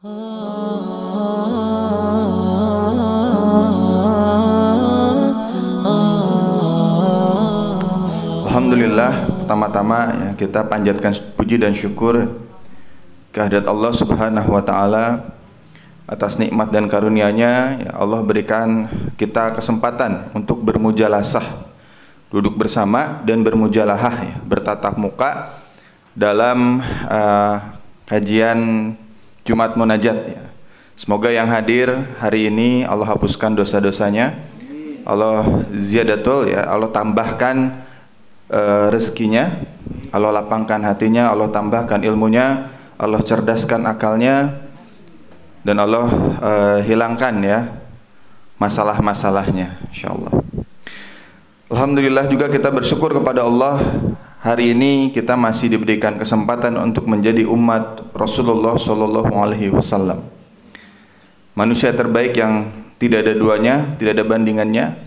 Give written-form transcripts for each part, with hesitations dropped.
Alhamdulillah, pertama-tama ya, kita panjatkan puji dan syukur kehadirat Allah Subhanahu wa taala atas nikmat dan karunia-Nya. Ya, Allah berikan kita kesempatan untuk bermujalasah, duduk bersama dan bermujalahah, ya, bertatap muka dalam kajian Jumat Munajat, ya. Semoga yang hadir hari ini Allah hapuskan dosa-dosanya, Allah ziyadatul, ya, Allah tambahkan rezekinya, Allah lapangkan hatinya, Allah tambahkan ilmunya, Allah cerdaskan akalnya, dan Allah hilangkan, ya, masalah-masalahnya, insyaallah. Alhamdulillah juga kita bersyukur kepada Allah, hari ini kita masih diberikan kesempatan untuk menjadi umat Rasulullah Shallallahu Alaihi Wasallam, manusia terbaik yang tidak ada duanya, tidak ada bandingannya,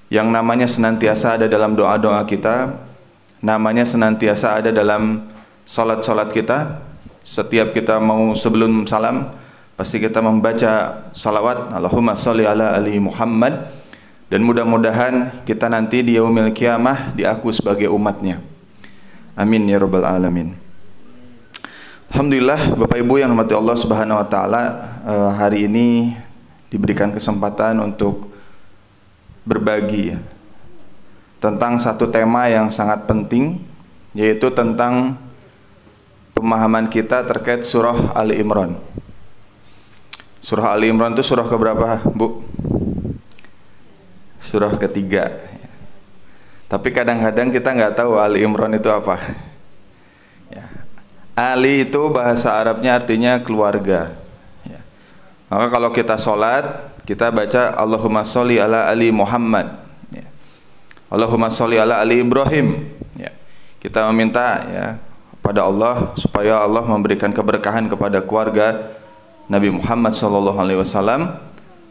yang namanya senantiasa ada dalam doa-doa kita, namanya senantiasa ada dalam salat-salat kita. Setiap kita mau sebelum salam, pasti kita membaca salawat Allahumma sholli ala ali Muhammad, dan mudah-mudahan kita nanti di yaumil qiyamah diaku sebagai umatnya. Amin ya rabbal alamin. Alhamdulillah, Bapak Ibu yang dirahmati Allah Subhanahu wa taala, hari ini diberikan kesempatan untuk berbagi tentang satu tema yang sangat penting, yaitu tentang pemahaman kita terkait surah Ali Imran. Surah Ali Imran itu surah keberapa, Bu? Surah ketiga. Tapi kadang-kadang kita nggak tahu Ali Imran itu apa. Ya. Ali itu bahasa Arabnya artinya keluarga. Ya. Maka kalau kita sholat, kita baca Allahumma sholli ala ali Muhammad. Ya. Allahumma sholli ala ali Ibrahim. Ya. Kita meminta, ya, pada Allah supaya Allah memberikan keberkahan kepada keluarga Nabi Muhammad SAW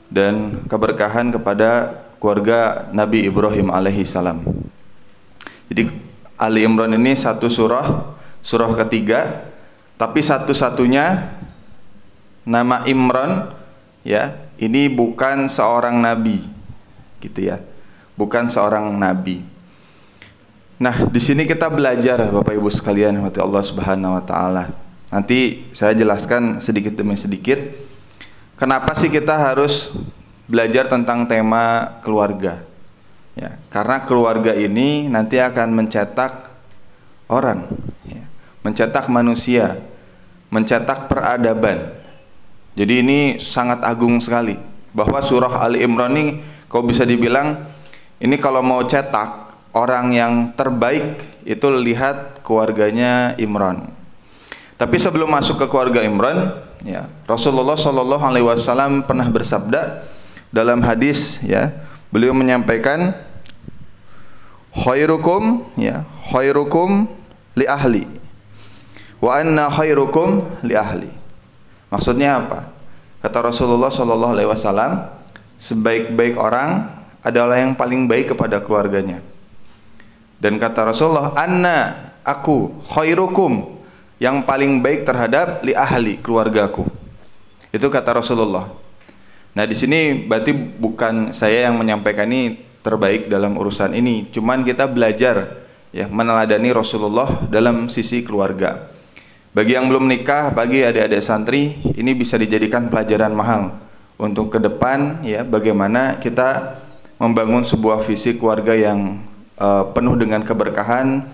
dan keberkahan kepada keluarga Nabi Ibrahim alaihi salam. Jadi Ali Imran ini satu surah ketiga, tapi satu-satunya nama Imran, ya, ini bukan seorang nabi, gitu ya, bukan seorang nabi. Nah, di sini kita belajar, Bapak Ibu sekalian, rahmati Allah Subhanahu wa taala. Nanti saya jelaskan sedikit demi sedikit kenapa sih kita harus belajar tentang tema keluarga. Ya, karena keluarga ini nanti akan mencetak orang, ya, mencetak manusia, mencetak peradaban. Jadi ini sangat agung sekali, bahwa surah Ali Imran ini kalau bisa dibilang ini kalau mau cetak orang yang terbaik itu lihat keluarganya Imran. Tapi sebelum masuk ke keluarga Imran, ya, Rasulullah Shallallahu Alaihi Wasallam pernah bersabda dalam hadis, ya, beliau menyampaikan khairukum, ya, khairukum li ahli wa anna khairukum li ahli. Maksudnya apa? Kata Rasulullah Shallallahu Alaihi Wasallam, sebaik-baik orang adalah yang paling baik kepada keluarganya. Dan kata Rasulullah, anna, aku, khairukum, yang paling baik terhadap li ahli, keluargaku. Itu kata Rasulullah. Nah, di sini berarti bukan saya yang menyampaikan ini terbaik dalam urusan ini, cuman kita belajar, ya, meneladani Rasulullah dalam sisi keluarga. Bagi yang belum nikah, bagi adik-adik santri, ini bisa dijadikan pelajaran mahal untuk ke depan, ya, bagaimana kita membangun sebuah visi keluarga yang penuh dengan keberkahan,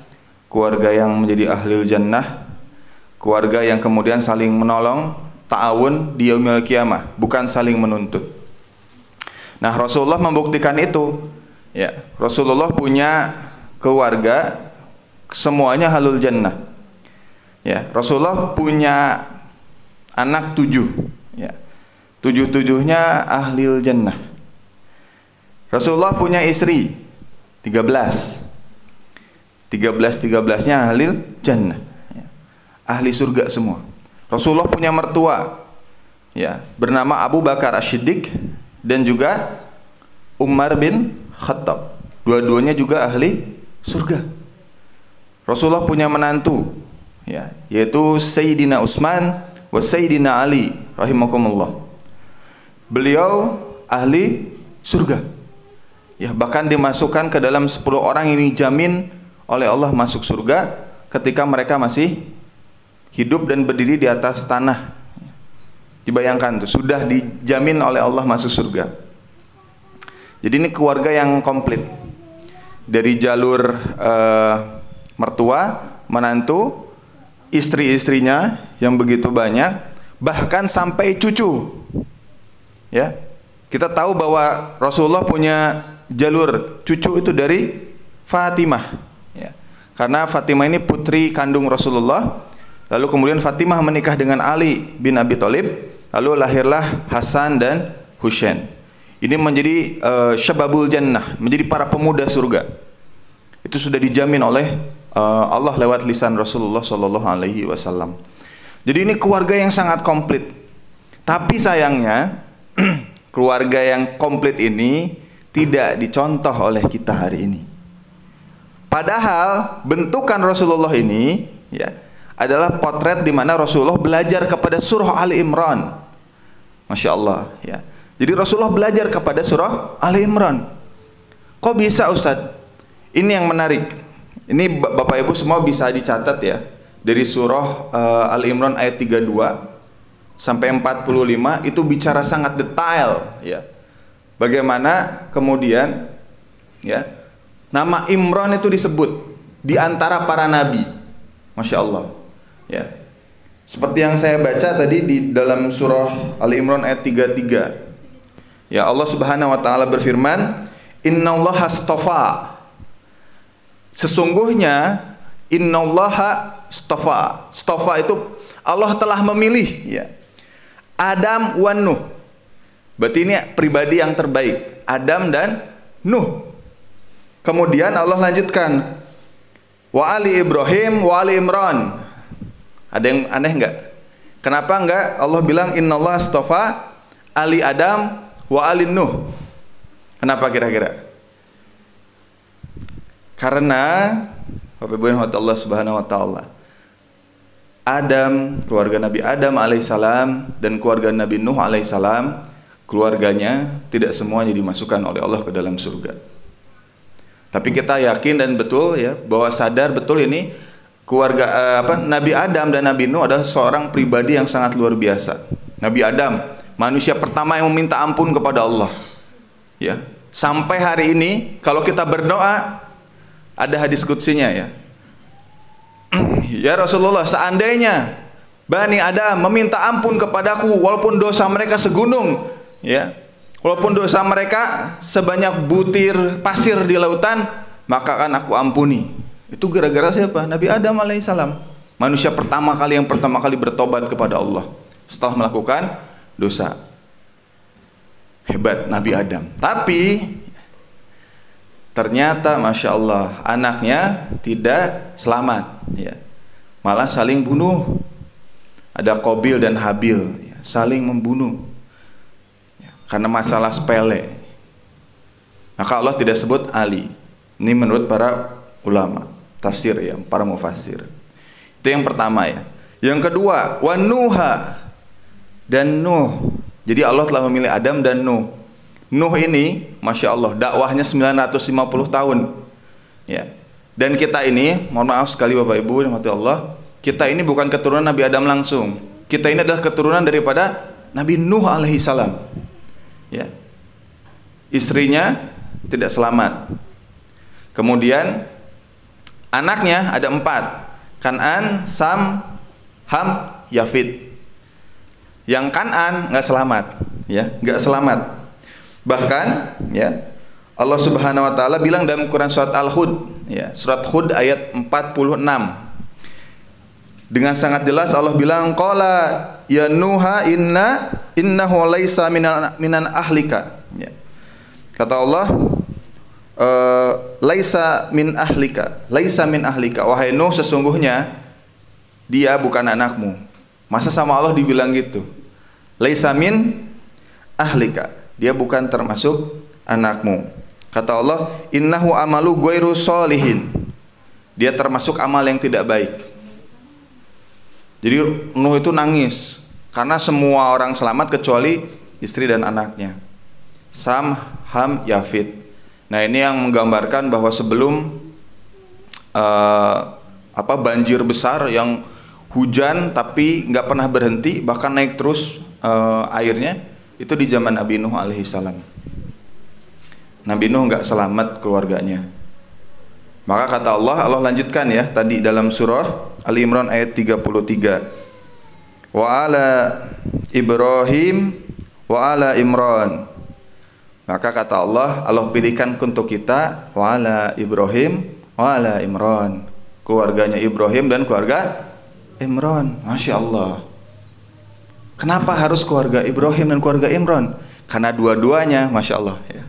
keluarga yang menjadi ahlul jannah, keluarga yang kemudian saling menolong, ta'awun di yaumil qiyamah, bukan saling menuntut. Nah, Rasulullah membuktikan itu, ya. Rasulullah punya keluarga semuanya ahlul jannah, ya. Rasulullah punya anak 7, ya. 7-7-nya ahlul jannah. Rasulullah punya istri 13-13-nya ahlul jannah, ya. Ahli surga semua. Rasulullah punya mertua, ya, bernama Abu Bakar As-Siddiq dan juga Umar bin Khattab. Dua-duanya juga ahli surga. Rasulullah punya menantu, ya, yaitu Sayyidina Utsman wa Sayyidina Ali rahimakumullah. Beliau ahli surga. Ya, bahkan dimasukkan ke dalam 10 orang yang dijamin oleh Allah masuk surga ketika mereka masih hidup dan berdiri di atas tanah. Dibayangkan tuh, sudah dijamin oleh Allah masuk surga. Jadi ini keluarga yang komplit. Dari jalur mertua, menantu, istri-istrinya yang begitu banyak, bahkan sampai cucu. Ya. Kita tahu bahwa Rasulullah punya jalur cucu itu dari Fatimah. Ya. Karena Fatimah ini putri kandung Rasulullah. Lalu kemudian Fatimah menikah dengan Ali bin Abi Thalib. Lalu lahirlah Hasan dan Husain. Ini menjadi syababul jannah, menjadi para pemuda surga. Itu sudah dijamin oleh Allah lewat lisan Rasulullah sallallahu alaihi wasallam. Jadi ini keluarga yang sangat komplit. Tapi sayangnya keluarga yang komplit ini tidak dicontoh oleh kita hari ini. Padahal bentukan Rasulullah ini ya adalah potret di mana Rasulullah belajar kepada surah Ali Imran. Masya Allah ya. Jadi Rasulullah belajar kepada surah Ali Imran. Kok bisa Ustadz? Ini yang menarik. Ini Bapak Ibu semua bisa dicatat ya. Dari surah Ali Imran ayat 32 sampai 45 itu bicara sangat detail ya. Bagaimana kemudian ya nama Imran itu disebut di antara para nabi. Masya Allah ya. Seperti yang saya baca tadi di dalam surah Ali Imran ayat 33. Ya, Allah Subhanahu wa taala berfirman, "Innallaha astafa." Sesungguhnya innallaha astafa. Astafa itu Allah telah memilih ya. Adam wa Nuh. Berarti ini pribadi yang terbaik, Adam dan Nuh. Kemudian Allah lanjutkan, "Wa ali Ibrahim wa ali Imran." Ada yang aneh enggak? Kenapa enggak Allah bilang innallaha astafa ali Adam wa ali Nuh? Kenapa kira-kira? Karena Bapak Ibu yang Allah Subhanahu wa taala, Adam, keluarga Nabi Adam alaihissalam dan keluarga Nabi Nuh alaihissalam, keluarganya tidak semuanya dimasukkan oleh Allah ke dalam surga. Tapi kita yakin dan betul ya bahwa sadar betul ini keluarga Nabi Adam dan Nabi Nuh adalah seorang pribadi yang sangat luar biasa. Nabi Adam, manusia pertama yang meminta ampun kepada Allah. Ya, sampai hari ini kalau kita berdoa ada hadis qudsinya ya. Ya Rasulullah, seandainya Bani Adam meminta ampun kepadaku walaupun dosa mereka segunung, ya, walaupun dosa mereka sebanyak butir pasir di lautan, maka akan aku ampuni. Itu gara-gara siapa? Nabi Adam alaihissalam, manusia pertama kali yang pertama kali bertobat kepada Allah setelah melakukan dosa. Hebat Nabi Adam. Tapi ternyata Masya Allah anaknya tidak selamat ya. Malah saling bunuh. Ada Qabil dan Habil ya, saling membunuh ya, karena masalah sepele. Maka Allah tidak sebut Ali. Ini menurut para ulama tafsir ya, para mufassir. Itu yang pertama ya. Yang kedua, wa Nuha dan Nuh. Jadi Allah telah memilih Adam dan Nuh. Nuh ini Masya Allah dakwahnya 950 tahun ya. Dan kita ini, mohon maaf sekali Bapak Ibu yang dirahmati Allah, kita ini bukan keturunan Nabi Adam langsung. Kita ini adalah keturunan daripada Nabi Nuh alaihissalam ya. Istrinya tidak selamat. Kemudian anaknya ada 4, Kan'an, Sam, Ham, Yafid. Yang Kan'an nggak selamat ya, nggak selamat. Bahkan ya Allah Subhanahu wa taala bilang dalam Quran surat Al-Hud ya, surat Hud ayat 46. Dengan sangat jelas Allah bilang qala ya Nuha innahu laisa minan ahlika ya. Kata Allah laisa min ahlika, wahai Nuh sesungguhnya dia bukan anakmu. Masa sama Allah dibilang gitu? Laisa min ahlika, dia bukan termasuk anakmu. Kata Allah, innahu amalu ghairu sholihin, dia termasuk amal yang tidak baik. Jadi Nuh itu nangis karena semua orang selamat kecuali istri dan anaknya. Sam, Ham, Yafid. Nah, ini yang menggambarkan bahwa sebelum banjir besar yang hujan tapi nggak pernah berhenti, bahkan naik terus airnya, itu di zaman Nabi Nuh alaihissalam. Nabi Nuh nggak selamat keluarganya. Maka kata Allah lanjutkan ya tadi dalam surah Ali Imran ayat 33. Wa ala Ibrahim wa ala Imran. Maka kata Allah pilihkan untuk kita wa ala Ibrahim wa ala Imran, keluarganya Ibrahim dan keluarga Imran. Masya Allah. Kenapa harus keluarga Ibrahim dan keluarga Imran? Karena dua-duanya Masya Allah ya,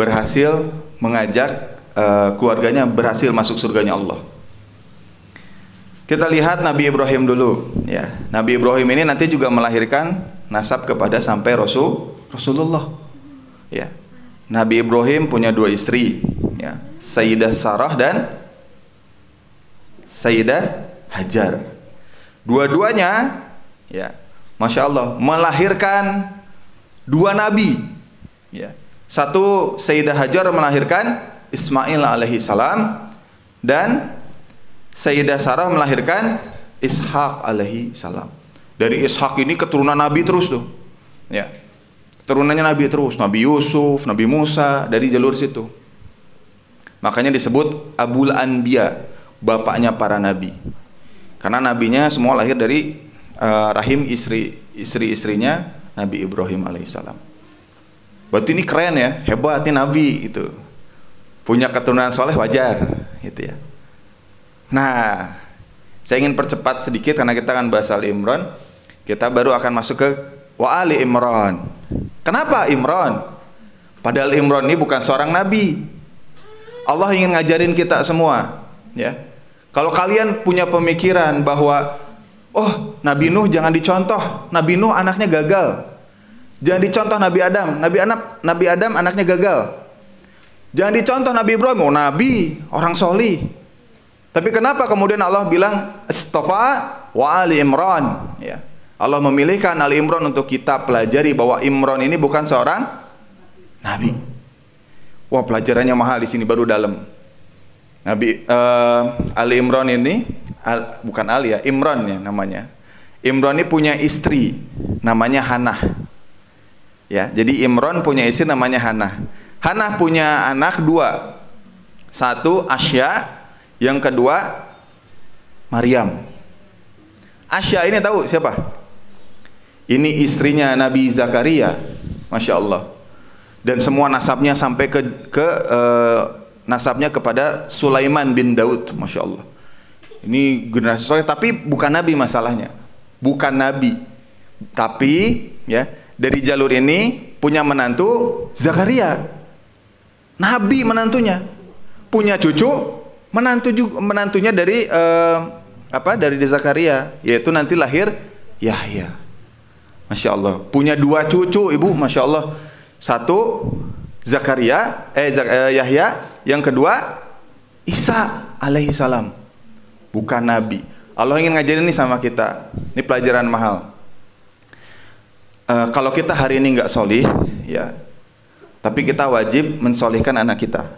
berhasil mengajak keluarganya berhasil masuk surganya Allah. Kita lihat Nabi Ibrahim dulu ya. Nabi Ibrahim ini nanti juga melahirkan nasab kepada sampai Rasulullah. Ya, Nabi Ibrahim punya dua istri, ya, Sayyidah Sarah dan Sayyidah Hajar. Dua-duanya, ya, Masya Allah, melahirkan dua nabi. Ya, satu Sayyidah Hajar melahirkan Ismail alaihi salam dan Sayyidah Sarah melahirkan Ishak alaihi salam. Dari Ishak ini keturunan nabi terus tuh, ya. Turunannya Nabi terus, Nabi Yusuf, Nabi Musa, dari jalur situ. Makanya disebut Abul Anbiya, bapaknya para nabi. Karena nabinya semua lahir dari rahim istri-istrinya Nabi Ibrahim alaihissalam. Berarti ini keren ya, hebat nih nabi itu. Punya keturunan soleh wajar, gitu ya. Nah, saya ingin percepat sedikit karena kita akan bahas Ali Imran. Kita baru akan masuk ke wa Ali Imran. Kenapa Imran? Padahal Imran ini bukan seorang nabi. Allah ingin ngajarin kita semua, ya. Kalau kalian punya pemikiran bahwa oh, Nabi Nuh jangan dicontoh, Nabi Nuh anaknya gagal. Jangan dicontoh Nabi Adam, Nabi Adam anaknya gagal. Jangan dicontoh Nabi Ibrahim, oh nabi, orang solih. Tapi kenapa kemudian Allah bilang Istafa wa Ali Imran, ya. Allah memilihkan Ali Imran untuk kita pelajari bahwa Imran ini bukan seorang nabi. Wah, pelajarannya mahal di sini baru dalam. Nabi Ali Imran ini bukan Ali ya, Imran ya namanya. Imran ini punya istri namanya Hanah. Ya, jadi Imran punya istri namanya Hanah. Hanah punya anak dua. Satu Asya, yang kedua Maryam. Asya ini tahu siapa? Ini istrinya Nabi Zakaria, Masya Allah. Dan semua nasabnya sampai nasabnya kepada Sulaiman bin Daud, Masya Allah. Ini generasi soleh, tapi bukan nabi masalahnya. Bukan nabi. Tapi ya, dari jalur ini punya menantu Zakaria. Nabi menantunya. Punya cucu menantunya dari dari Zakaria, yaitu nanti lahir Yahya. Masya Allah, punya dua cucu ibu, Masya Allah. Satu Zakaria, Yahya, yang kedua Isa alaihi salam. Bukan nabi. Allah ingin ngajarin ini sama kita. Ini pelajaran mahal. Kalau kita hari ini nggak solih, ya, tapi kita wajib mensolihkan anak kita.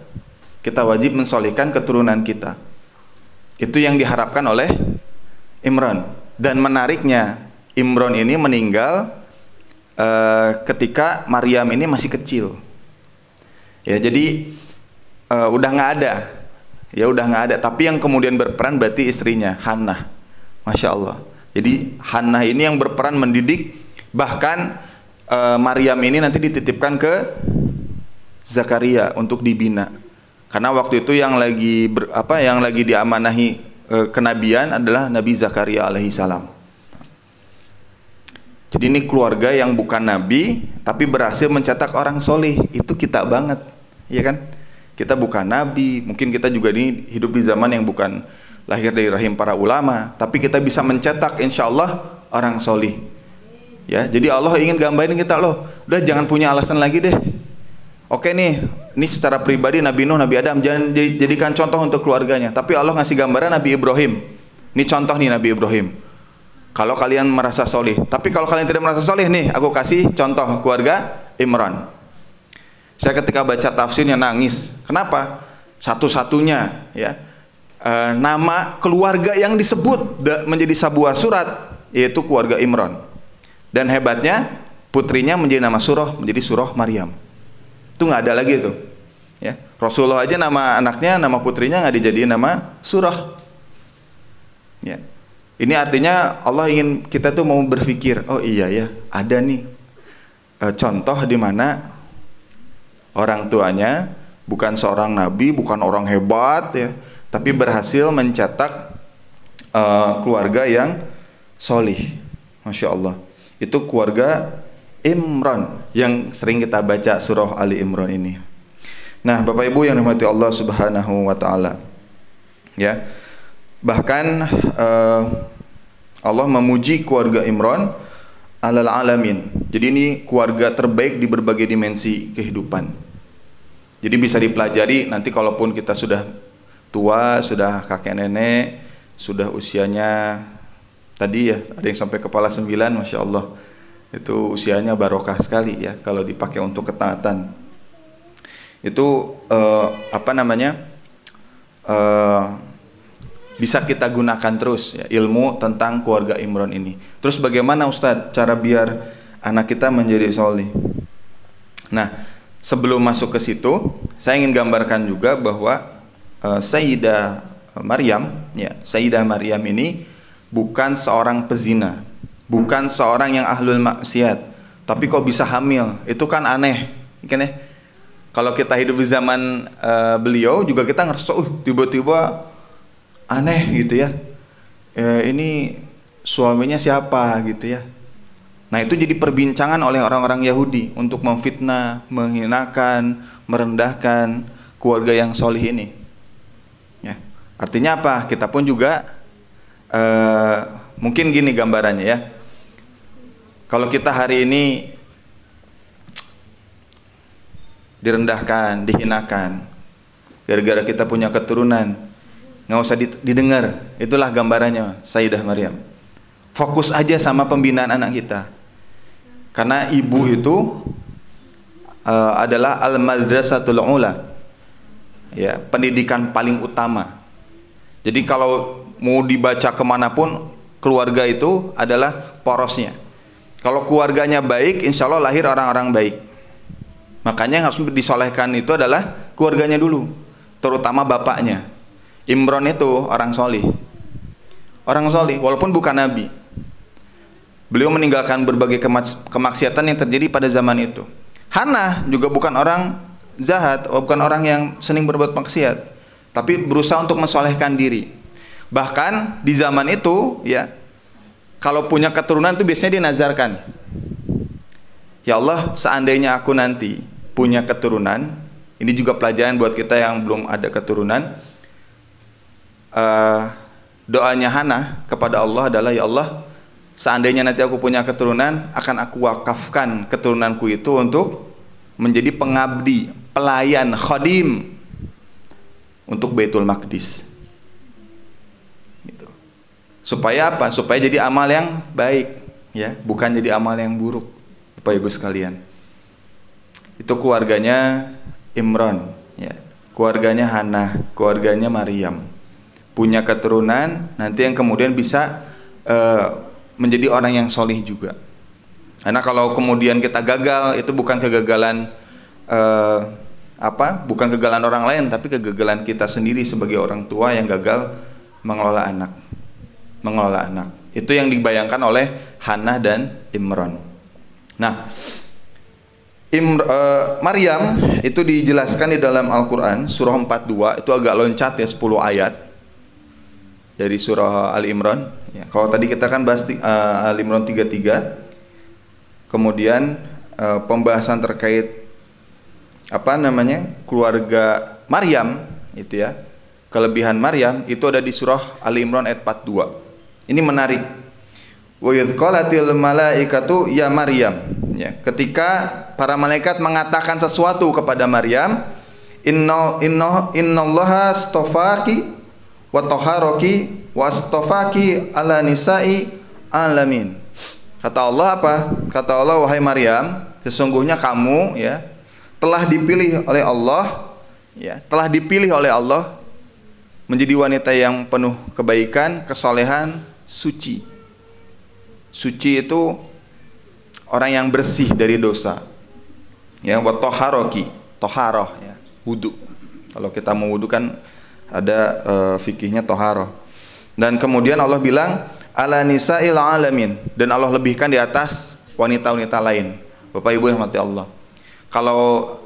Kita wajib mensolihkan keturunan kita. Itu yang diharapkan oleh Imran. Dan menariknya, Imran ini meninggal ketika Maryam ini masih kecil. Ya, jadi udah nggak ada. Ya udah nggak ada. Tapi yang kemudian berperan berarti istrinya Hannah. Masya Allah. Jadi Hannah ini yang berperan mendidik. Bahkan Maryam ini nanti dititipkan ke Zakaria untuk dibina. Karena waktu itu yang lagi diamanahi kenabian adalah Nabi Zakaria alaihi salam. Jadi ini keluarga yang bukan nabi tapi berhasil mencetak orang soleh. Itu kita banget, ya kan? Kita bukan nabi, mungkin kita juga ini hidup di zaman yang bukan lahir dari rahim para ulama, tapi kita bisa mencetak insya Allah orang soleh. Ya, jadi Allah ingin gambarin kita, loh, udah jangan punya alasan lagi deh. Oke nih, ini secara pribadi Nabi Nuh, Nabi Adam jangan jadikan contoh untuk keluarganya, tapi Allah ngasih gambaran Nabi Ibrahim. Ini contoh nih Nabi Ibrahim. Kalau kalian merasa solih. Tapi kalau kalian tidak merasa solih, nih aku kasih contoh keluarga Imran. Saya ketika baca tafsirnya nangis. Kenapa? Satu-satunya ya nama keluarga yang disebut menjadi sebuah surat yaitu keluarga Imran. Dan hebatnya putrinya menjadi nama surah, menjadi surah Maryam. Itu nggak ada lagi itu. Ya, Rasulullah aja nama anaknya, nama putrinya nggak dijadiin nama surah. Ya. Ini artinya Allah ingin kita tuh mau berpikir, oh iya ya, ada nih contoh di mana orang tuanya bukan seorang nabi, bukan orang hebat ya, tapi berhasil mencetak keluarga yang solih. Masya Allah. Itu keluarga Imran yang sering kita baca surah Ali Imran ini. Nah, Bapak Ibu yang dirahmati Allah Subhanahu wa taala. Ya. Bahkan Allah memuji keluarga Imran alal alamin. Jadi ini keluarga terbaik di berbagai dimensi kehidupan. Jadi bisa dipelajari nanti kalaupun kita sudah tua, sudah kakek nenek, sudah usianya tadi ya ada yang sampai kepala 9, Masya Allah. Itu usianya barokah sekali ya kalau dipakai untuk ketaatan. Itu bisa kita gunakan terus ya, ilmu tentang keluarga Imran ini. Terus bagaimana Ustadz cara biar anak kita menjadi solih? Nah, sebelum masuk ke situ, saya ingin gambarkan juga bahwa Sayyidah Maryam, ya, Sayyidah Maryam ini bukan seorang pezina, bukan seorang yang ahlul maksiat, tapi kok bisa hamil? Itu kan aneh, kan ya? Kalau kita hidup di zaman beliau juga kita ngerasa, tiba-tiba aneh gitu ya. Ini suaminya siapa gitu ya. Nah, itu jadi perbincangan oleh orang-orang Yahudi untuk memfitnah, menghinakan, merendahkan keluarga yang solih ini. Ya. Artinya apa? Kita pun juga mungkin gini gambarannya ya. Kalau kita hari ini direndahkan, dihinakan, gara-gara kita punya keturunan, nggak usah didengar. Itulah gambarannya Sayyidah Maryam. Fokus aja sama pembinaan anak kita. Karena ibu itu adalah al-madrasatul ula. Ya, pendidikan paling utama. Jadi kalau mau dibaca kemanapun, keluarga itu adalah porosnya. Kalau keluarganya baik, insya Allah lahir orang-orang baik. Makanya yang harus disolehkan itu adalah keluarganya dulu, terutama bapaknya. Imran itu orang solih, walaupun bukan nabi. Beliau meninggalkan berbagai kemaksiatan yang terjadi pada zaman itu. Hana juga bukan orang jahat, bukan orang yang sering berbuat maksiat, tapi berusaha untuk mensolehkan diri. Bahkan di zaman itu, ya, kalau punya keturunan itu biasanya dinazarkan. Ya Allah, seandainya aku nanti punya keturunan, ini juga pelajaran buat kita yang belum ada keturunan. Doanya Hana kepada Allah adalah, ya Allah, seandainya nanti aku punya keturunan, akan aku wakafkan keturunanku itu untuk menjadi pengabdi, pelayan, khadim untuk Baitul Maqdis. Gitu. Supaya apa? Supaya jadi amal yang baik, ya, bukan jadi amal yang buruk, Bapak Ibu sekalian. Itu keluarganya Imran, ya, keluarganya Hana, keluarganya Maryam. Punya keturunan nanti yang kemudian bisa menjadi orang yang solih juga. Karena kalau kemudian kita gagal, itu bukan kegagalan bukan kegagalan orang lain, tapi kegagalan kita sendiri sebagai orang tua yang gagal mengelola anak. Itu yang dibayangkan oleh Hana dan Imran. Nah, Maryam itu dijelaskan di dalam Al-Quran surah 42, itu agak loncat ya, 10 ayat dari surah Ali Imran ya. Kalau tadi kita kan bahas Ali Imran 33, kemudian pembahasan terkait keluarga Maryam itu ya, kelebihan Maryam itu ada di surah Ali Imran ayat 42. Ini menarik. Wa idz qalatil malaikatu ya Maryam, ya, ketika para malaikat mengatakan sesuatu kepada Maryam, innallaha astafaki wa taharaki wa astafaki ala nisa'i alamin. Kata Allah apa? Kata Allah, wahai Maryam, sesungguhnya kamu ya telah dipilih oleh Allah, ya, telah dipilih oleh Allah menjadi wanita yang penuh kebaikan, kesolehan, suci. Suci itu orang yang bersih dari dosa. Ya, wa taharaki, taharah ya, wudu. Kalau kita mau wudu kan ada fikihnya taharah. Dan kemudian Allah bilang ala nisa'il alamin, dan Allah lebihkan di atas wanita-wanita lain. Bapak Ibu yang rahmati Allah. Kalau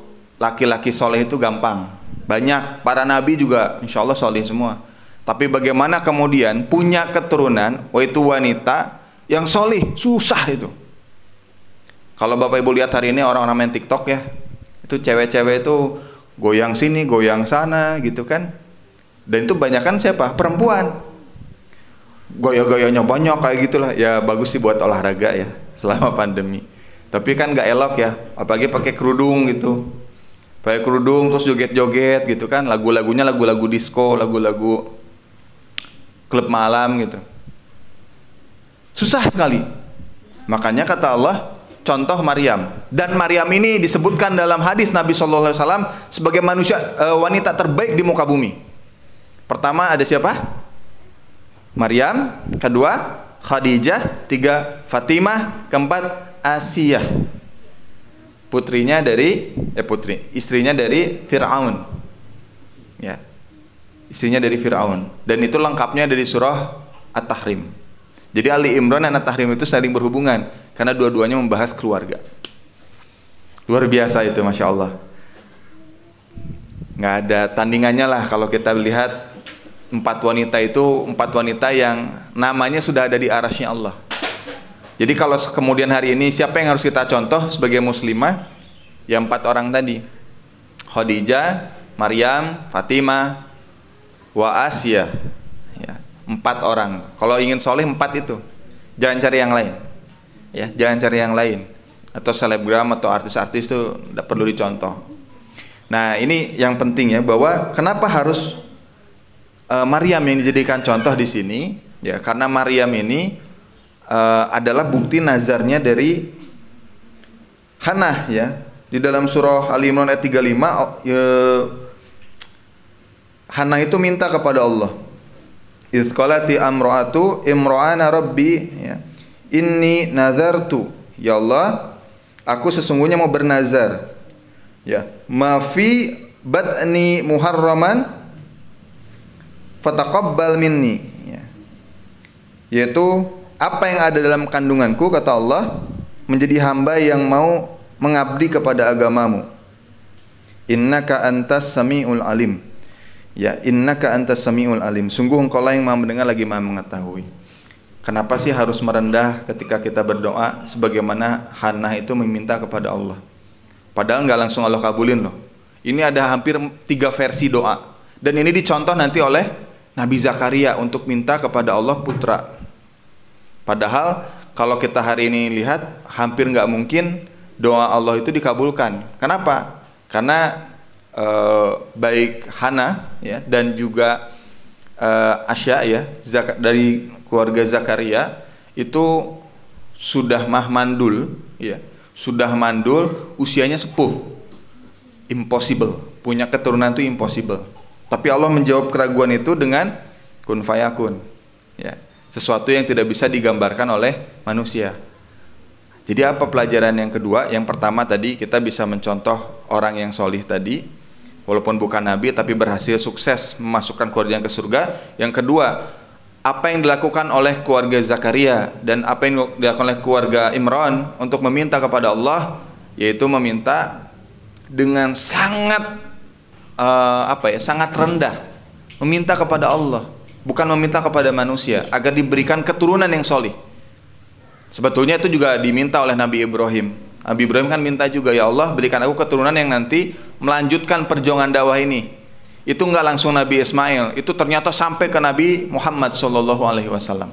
laki-laki soleh itu gampang. Banyak para nabi juga insya Allah soleh semua. Tapi bagaimana kemudian punya keturunan, yaitu wanita yang soleh, susah itu. Kalau Bapak Ibu lihat hari ini orang-orang main TikTok ya, itu cewek-cewek itu goyang sini, goyang sana gitu kan. Dan itu banyak kan siapa? Perempuan. Gaya-gayanya banyak kayak gitulah. Ya bagus sih buat olahraga ya selama pandemi. Tapi kan gak elok ya, apalagi pakai kerudung gitu. Pakai kerudung terus joget-joget gitu kan, lagu-lagunya lagu-lagu disco, lagu-lagu klub malam gitu. Susah sekali. Makanya kata Allah, contoh Maryam. Dan Maryam ini disebutkan dalam hadis Nabi SAW sebagai manusia wanita terbaik di muka bumi. Pertama ada siapa? Maryam. Kedua Khadijah. Tiga Fatimah. Keempat Asiyah, putrinya dari istrinya dari Fir'aun. Ya. Istrinya dari Fir'aun. Dan itu lengkapnya dari surah At-Tahrim. Jadi Ali Imran dan At-Tahrim itu saling berhubungan karena dua-duanya membahas keluarga. Luar biasa itu, Masya Allah. Nggak ada tandingannya lah kalau kita lihat empat wanita yang namanya sudah ada di arasy Allah. Jadi kalau kemudian hari ini siapa yang harus kita contoh sebagai muslimah? Ya empat orang tadi. Khadijah, Maryam, Fatimah, wa Asiyah. Ya, empat orang. Kalau ingin soleh empat itu. Jangan cari yang lain. Ya, jangan cari yang lain. Atau selebgram atau artis-artis itu tidak perlu dicontoh. Nah, ini yang penting ya, bahwa kenapa harus Maryam yang dijadikan contoh di sini? Ya, karena Maryam ini adalah bukti nazarnya dari Hannah ya. Di dalam surah Ali Imran ayat 35 Hannah itu minta kepada Allah. Iz qalati amra'atu imra'ana rabbi ya. Inni nazartu, ya Allah, aku sesungguhnya mau bernazar. Ya, ma fi batni muharraman fataqabbal minni ya. Yaitu apa yang ada dalam kandunganku, kata Allah, menjadi hamba yang mau mengabdi kepada agamamu. Innaka antas sami'ul alim. Ya, innaka antas sami'ul alim. Sungguh engkau lah yang maha mendengar lagi maha mengetahui. Kenapa sih harus merendah ketika kita berdoa sebagaimana Hannah itu meminta kepada Allah? Padahal nggak langsung Allah kabulin loh. Ini ada hampir 3 versi doa. Dan ini dicontoh nanti oleh Nabi Zakaria untuk minta kepada Allah putra. Padahal kalau kita hari ini lihat hampir nggak mungkin doa Allah itu dikabulkan. Kenapa? Karena baik Hannah ya dan juga Asya ya dari keluarga Zakaria itu sudah mandul ya, sudah mandul, usianya sepuh, impossible, punya keturunan itu impossible. Tapi Allah menjawab keraguan itu dengan kun fayakun ya. Sesuatu yang tidak bisa digambarkan oleh manusia. Jadi apa pelajaran yang kedua? Yang pertama tadi kita bisa mencontoh orang yang solih tadi, walaupun bukan nabi tapi berhasil sukses memasukkan keluarganya ke surga. Yang kedua, apa yang dilakukan oleh keluarga Zakaria dan apa yang dilakukan oleh keluarga Imran untuk meminta kepada Allah, yaitu meminta dengan sangat sangat rendah, meminta kepada Allah, bukan meminta kepada manusia agar diberikan keturunan yang solih. Sebetulnya itu juga diminta oleh Nabi Ibrahim. Nabi Ibrahim kan minta juga, ya Allah berikan aku keturunan yang nanti melanjutkan perjuangan dakwah ini. Itu nggak langsung Nabi Ismail, itu ternyata sampai ke Nabi Muhammad SAW.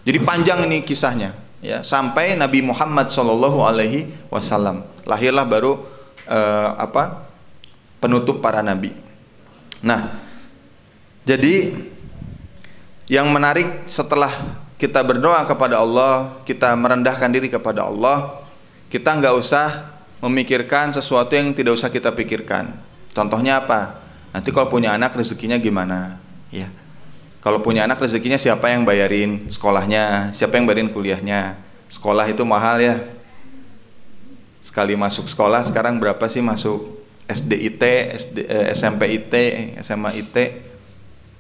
Jadi panjang ini kisahnya, ya, sampai Nabi Muhammad SAW lahirlah baru penutup para nabi. Nah, jadi yang menarik setelah kita berdoa kepada Allah, kita merendahkan diri kepada Allah, kita nggak usah memikirkan sesuatu yang tidak usah kita pikirkan. Contohnya apa? Nanti kalau punya anak rezekinya gimana? Ya. Kalau punya anak rezekinya siapa yang bayarin sekolahnya, siapa yang bayarin kuliahnya? Sekolah itu mahal ya. Sekali masuk sekolah sekarang berapa sih masuk SD IT, SMP IT, SMA IT,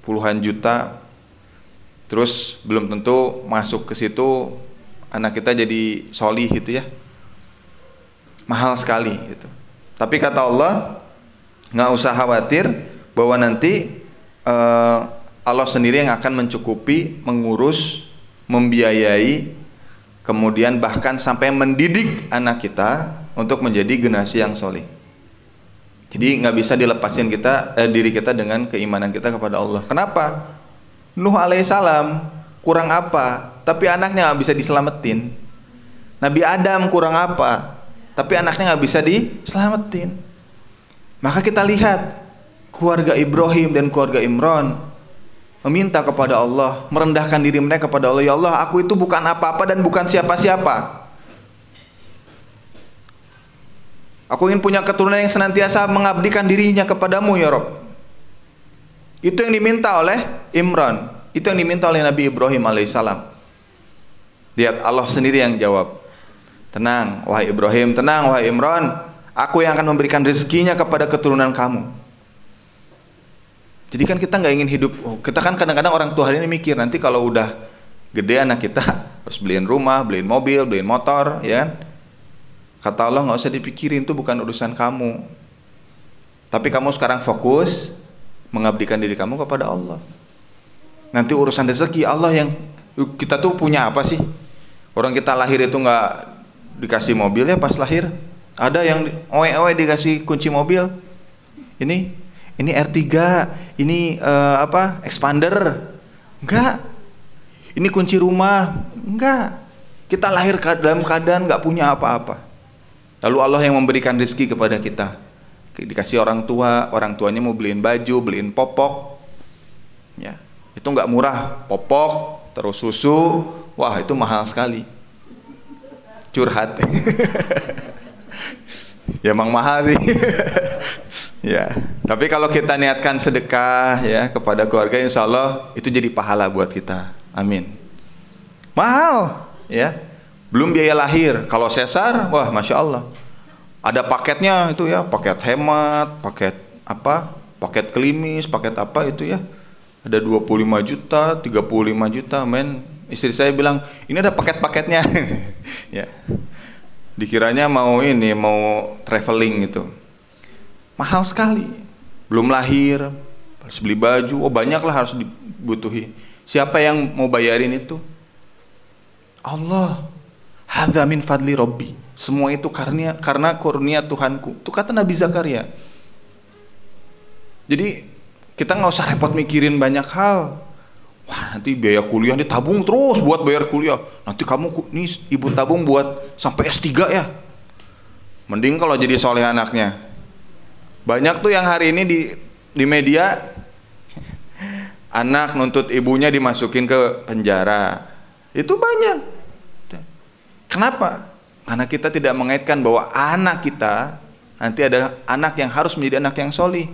puluhan juta. Terus belum tentu masuk ke situ anak kita jadi solih gitu ya. Mahal sekali gitu. Tapi kata Allah, nggak usah khawatir bahwa nanti Allah sendiri yang akan mencukupi, mengurus, membiayai, kemudian bahkan sampai mendidik anak kita untuk menjadi generasi yang solih. Jadi nggak bisa dilepasin diri kita dengan keimanan kita kepada Allah. Kenapa? Nuh alaihissalam kurang apa? Tapi anaknya nggak bisa diselamatin. Nabi Adam kurang apa? Tapi anaknya nggak bisa diselamatin. Maka kita lihat keluarga Ibrahim dan keluarga Imran meminta kepada Allah, merendahkan diri mereka kepada Allah. Ya Allah, aku itu bukan apa-apa dan bukan siapa-siapa. Aku ingin punya keturunan yang senantiasa mengabdikan dirinya kepadamu ya Rabb. Itu yang diminta oleh Imran. Itu yang diminta oleh Nabi Ibrahim alaihissalam. Lihat Allah sendiri yang jawab. Tenang wahai Ibrahim, tenang wahai Imran, aku yang akan memberikan rezekinya kepada keturunan kamu. Jadi kan kita nggak ingin hidup, kita kan kadang-kadang orang tua hari ini mikir nanti kalau udah gede anak kita harus beliin rumah, beliin mobil, beliin motor, ya kan? Kata Allah nggak usah dipikirin, itu bukan urusan kamu. Tapi kamu sekarang fokus mengabdikan diri kamu kepada Allah. Nanti urusan rezeki Allah yang, kita tuh punya apa sih? Orang kita lahir itu nggak dikasih mobil ya pas lahir. Ada yang owe-owe dikasih kunci mobil. Ini R3, ini expander. Enggak. Ini kunci rumah. Enggak. Kita lahir dalam keadaan nggak punya apa-apa. Lalu Allah yang memberikan rezeki kepada kita. Dikasih orang tuanya mau beliin baju, beliin popok. Ya, itu nggak murah. Popok, terus susu, wah itu mahal sekali. Curhat. Ya emang mahal sih. Ya, tapi kalau kita niatkan sedekah ya kepada keluarga, insya Allah itu jadi pahala buat kita. Amin. Mahal, ya. Belum biaya lahir. Kalau sesar, wah masya Allah. Ada paketnya itu ya, paket hemat, paket apa, paket klimis, paket apa itu ya. Ada 25 juta, 35 juta, men. Istri saya bilang, ini ada paket-paketnya. Ya. Dikiranya mau traveling gitu. Mahal sekali. Belum lahir, harus beli baju, banyak lah harus dibutuhi. Siapa yang mau bayarin itu? Allah. Hadza min fadli Rabbi. Semua itu karena kurnia Tuhanku. Itu kata Nabi Zakaria. Jadi kita nggak usah repot mikirin banyak hal. Wah nanti biaya kuliah ditabung terus buat bayar kuliah. Nanti kamu nih ibu tabung buat sampai S3 ya. Mending kalau jadi soleh anaknya. Banyak tuh yang hari ini di media anak nuntut ibunya dimasukin ke penjara. Itu banyak. Kenapa? Karena kita tidak mengaitkan bahwa anak kita nanti ada anak yang harus menjadi anak yang solih,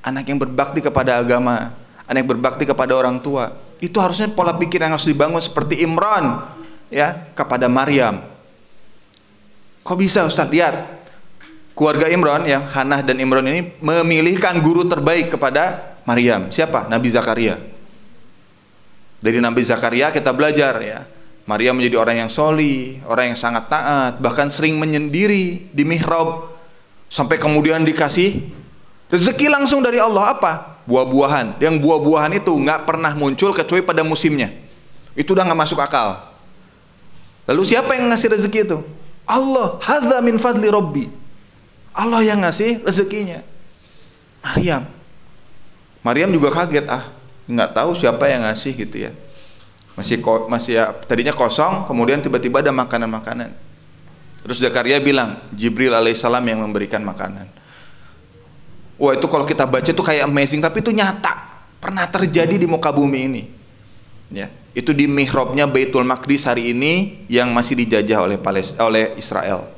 anak yang berbakti kepada agama, anak yang berbakti kepada orang tua. Itu harusnya pola pikir yang harus dibangun seperti Imran ya kepada Maryam. Kok bisa Ustaz? Lihat keluarga Imran ya, Hannah dan Imran ini memilihkan guru terbaik kepada Maryam. Siapa? Nabi Zakaria. Dari Nabi Zakaria kita belajar ya. Maryam menjadi orang yang solih, orang yang sangat taat, bahkan sering menyendiri di mihrab, sampai kemudian dikasih rezeki langsung dari Allah. Apa? Buah-buahan. Yang buah-buahan itu nggak pernah muncul kecuali pada musimnya. Itu udah nggak masuk akal. Lalu siapa yang ngasih rezeki itu? Allah. Hadza min fadli Rabbi. Allah yang ngasih rezekinya. Maryam juga kaget, nggak tahu siapa yang ngasih gitu ya. Masih ya, tadinya kosong, kemudian tiba-tiba ada makanan-makanan. Terus Zakaria bilang, Jibril alaihissalam yang memberikan makanan. Wah itu kalau kita baca itu kayak amazing, tapi itu nyata, pernah terjadi di muka bumi ini. Ya. itu di mihrabnya Baitul Maqdis hari ini yang masih dijajah oleh Israel.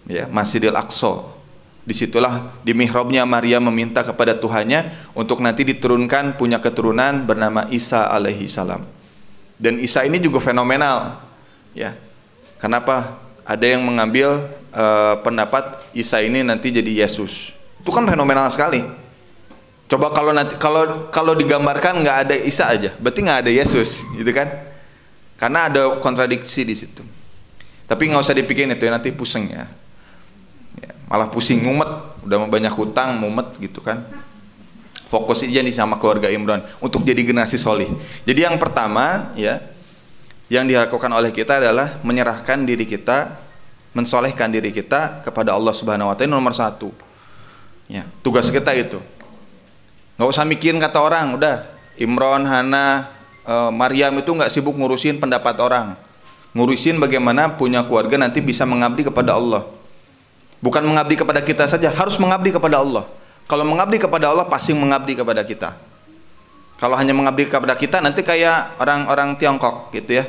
Ya, Masjidil Aqsa. Disitulah di mihrabnya Maria meminta kepada Tuhannya untuk nanti diturunkan punya keturunan bernama Isa alaihi salam. Dan Isa ini juga fenomenal. Ya. Kenapa? Ada yang mengambil pendapat Isa ini nanti jadi Yesus. Itu kan fenomenal sekali. Coba kalau nanti kalau digambarkan nggak ada Isa aja, berarti nggak ada Yesus, gitu kan? Karena ada kontradiksi di situ. Tapi nggak usah dipikirin itu ya, nanti pusing ya. Malah pusing, mumet, udah banyak hutang, mumet gitu kan. Fokus aja nih sama keluarga Imran untuk jadi generasi solih. Jadi yang pertama ya, yang dilakukan oleh kita adalah menyerahkan diri kita, mensolehkan diri kita kepada Allah Subhanahu Wa Taala, nomor satu. Ya, tugas kita itu. Nggak usah mikirin kata orang, udah. Imran, Hana, Maryam itu nggak sibuk ngurusin pendapat orang, ngurusin bagaimana punya keluarga nanti bisa mengabdi kepada Allah. Bukan mengabdi kepada kita saja, harus mengabdi kepada Allah. Kalau mengabdi kepada Allah, pasti mengabdi kepada kita. Kalau hanya mengabdi kepada kita, nanti kayak orang-orang Tiongkok gitu ya.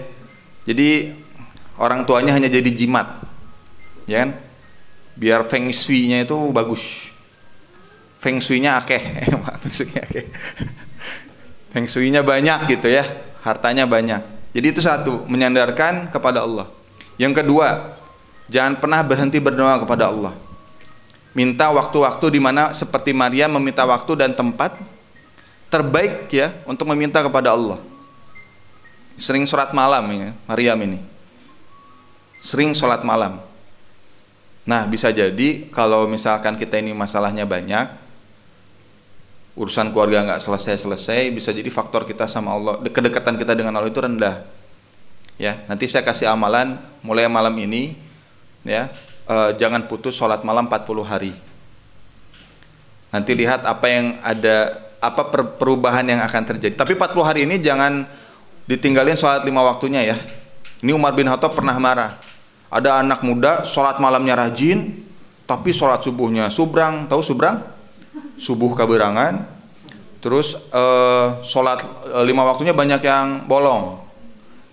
Jadi orang tuanya hanya jadi jimat, ya kan? Biar feng shui-nya itu bagus. Feng shui-nya akeh, feng shui-nya banyak gitu ya, hartanya banyak. Jadi itu satu, menyandarkan kepada Allah. Yang kedua, jangan pernah berhenti berdoa kepada Allah. Minta waktu-waktu di mana seperti Maria meminta waktu dan tempat terbaik ya untuk meminta kepada Allah. Sering sholat malam ya, Maryam ini. Sering sholat malam. Nah, bisa jadi kalau misalkan kita ini masalahnya banyak, urusan keluarga nggak selesai-selesai, bisa jadi faktor kita sama Allah, kedekatan kita dengan Allah itu rendah. Ya, nanti saya kasih amalan mulai malam ini. Ya, jangan putus sholat malam 40 hari. Nanti lihat apa yang ada, apa perubahan yang akan terjadi. Tapi 40 hari ini jangan ditinggalin sholat 5 waktunya ya. Ini Umar bin Khattab pernah marah. Ada anak muda sholat malamnya rajin, tapi sholat subuhnya subrang. Tahu subrang? Subuh kaberangan. Terus sholat 5 waktunya banyak yang bolong.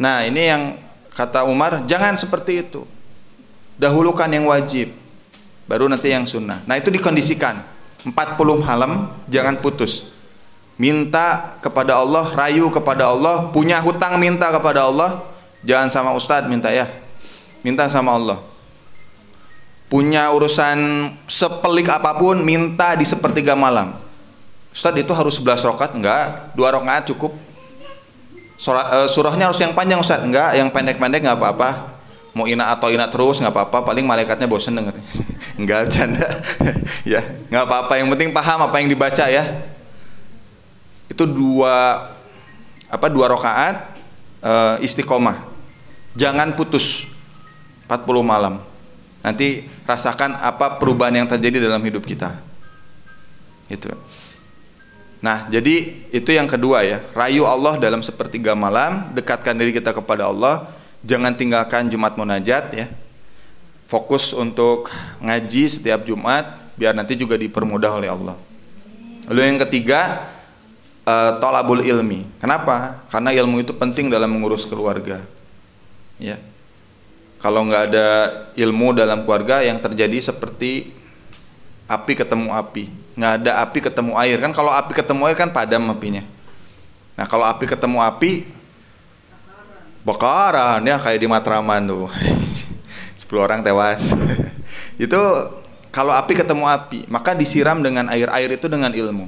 Nah, ini yang kata Umar, jangan seperti itu. Dahulukan yang wajib, baru nanti yang sunnah. Nah, itu dikondisikan 40 malam, jangan putus. Minta kepada Allah, rayu kepada Allah, punya hutang minta kepada Allah, jangan sama ustadz minta ya, minta sama Allah. Punya urusan sepelik apapun, minta di sepertiga malam. Ustadz itu harus 11 rakaat, enggak, 2 rakaat cukup. Surahnya harus yang panjang ustadz, enggak, yang pendek-pendek enggak apa-apa. Mau ina atau ina terus nggak apa-apa, paling malaikatnya bosen dengernya. Enggak, canda. Ya, nggak apa-apa, yang penting paham apa yang dibaca ya. Itu 2 rakaat istiqomah. Jangan putus 40 malam. Nanti rasakan apa perubahan yang terjadi dalam hidup kita. Itu. Nah, jadi itu yang kedua ya. Rayu Allah dalam sepertiga malam, dekatkan diri kita kepada Allah. Jangan tinggalkan Jumat munajat ya. Fokus untuk ngaji setiap Jumat biar nanti juga dipermudah oleh Allah. Lalu yang ketiga, thalabul ilmi. Kenapa? Karena ilmu itu penting dalam mengurus keluarga. Ya. Kalau nggak ada ilmu dalam keluarga, yang terjadi seperti api ketemu api. Nggak ada api ketemu air. Kan kalau api ketemu air kan padam apinya. Nah, kalau api ketemu api bakaran ya, kayak di Matraman tuh. 10 orang tewas. Itu kalau api ketemu api, maka disiram dengan air. Air itu dengan ilmu.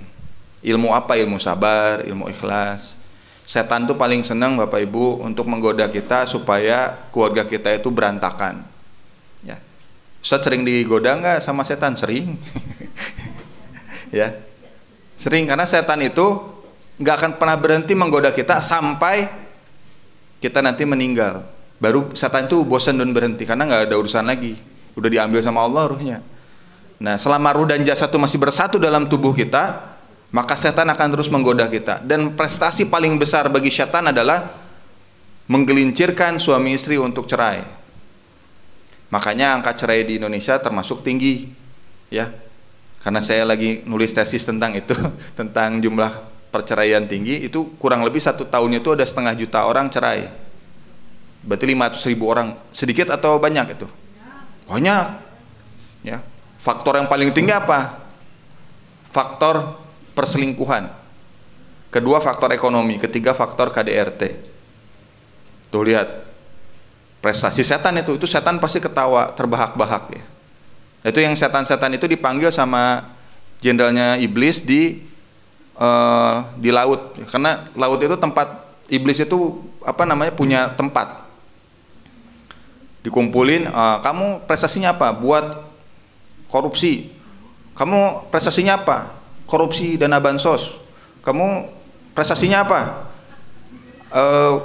Ilmu apa? Ilmu sabar, ilmu ikhlas. Setan tuh paling senang Bapak Ibu untuk menggoda kita supaya keluarga kita itu berantakan. Ya. Ustaz sering digoda nggak sama setan? Sering. Ya. Sering, karena setan itu nggak akan pernah berhenti menggoda kita sampai kita nanti meninggal. Baru setan itu bosan dan berhenti karena nggak ada urusan lagi, udah diambil sama Allah ruhnya. Nah, selama ruh dan jasad itu masih bersatu dalam tubuh kita, maka setan akan terus menggoda kita. Dan prestasi paling besar bagi setan adalah menggelincirkan suami istri untuk cerai. Makanya angka cerai di Indonesia termasuk tinggi ya. Karena saya lagi nulis tesis tentang itu, tentang jumlah perceraian tinggi, itu kurang lebih 1 tahun itu ada 500.000 orang cerai. Berarti 500.000 orang. Sedikit atau banyak itu? Banyak. Ya. Faktor yang paling tinggi apa? Faktor perselingkuhan. Kedua faktor ekonomi, ketiga faktor KDRT. Tuh lihat. Prestasi setan itu setan pasti ketawa terbahak-bahak ya. Itu yang setan-setan itu dipanggil sama jenderalnya iblis di laut, karena laut itu tempat iblis itu punya tempat dikumpulin. Kamu prestasinya apa? Buat korupsi. Kamu prestasinya apa? Korupsi dana bansos. Kamu prestasinya apa?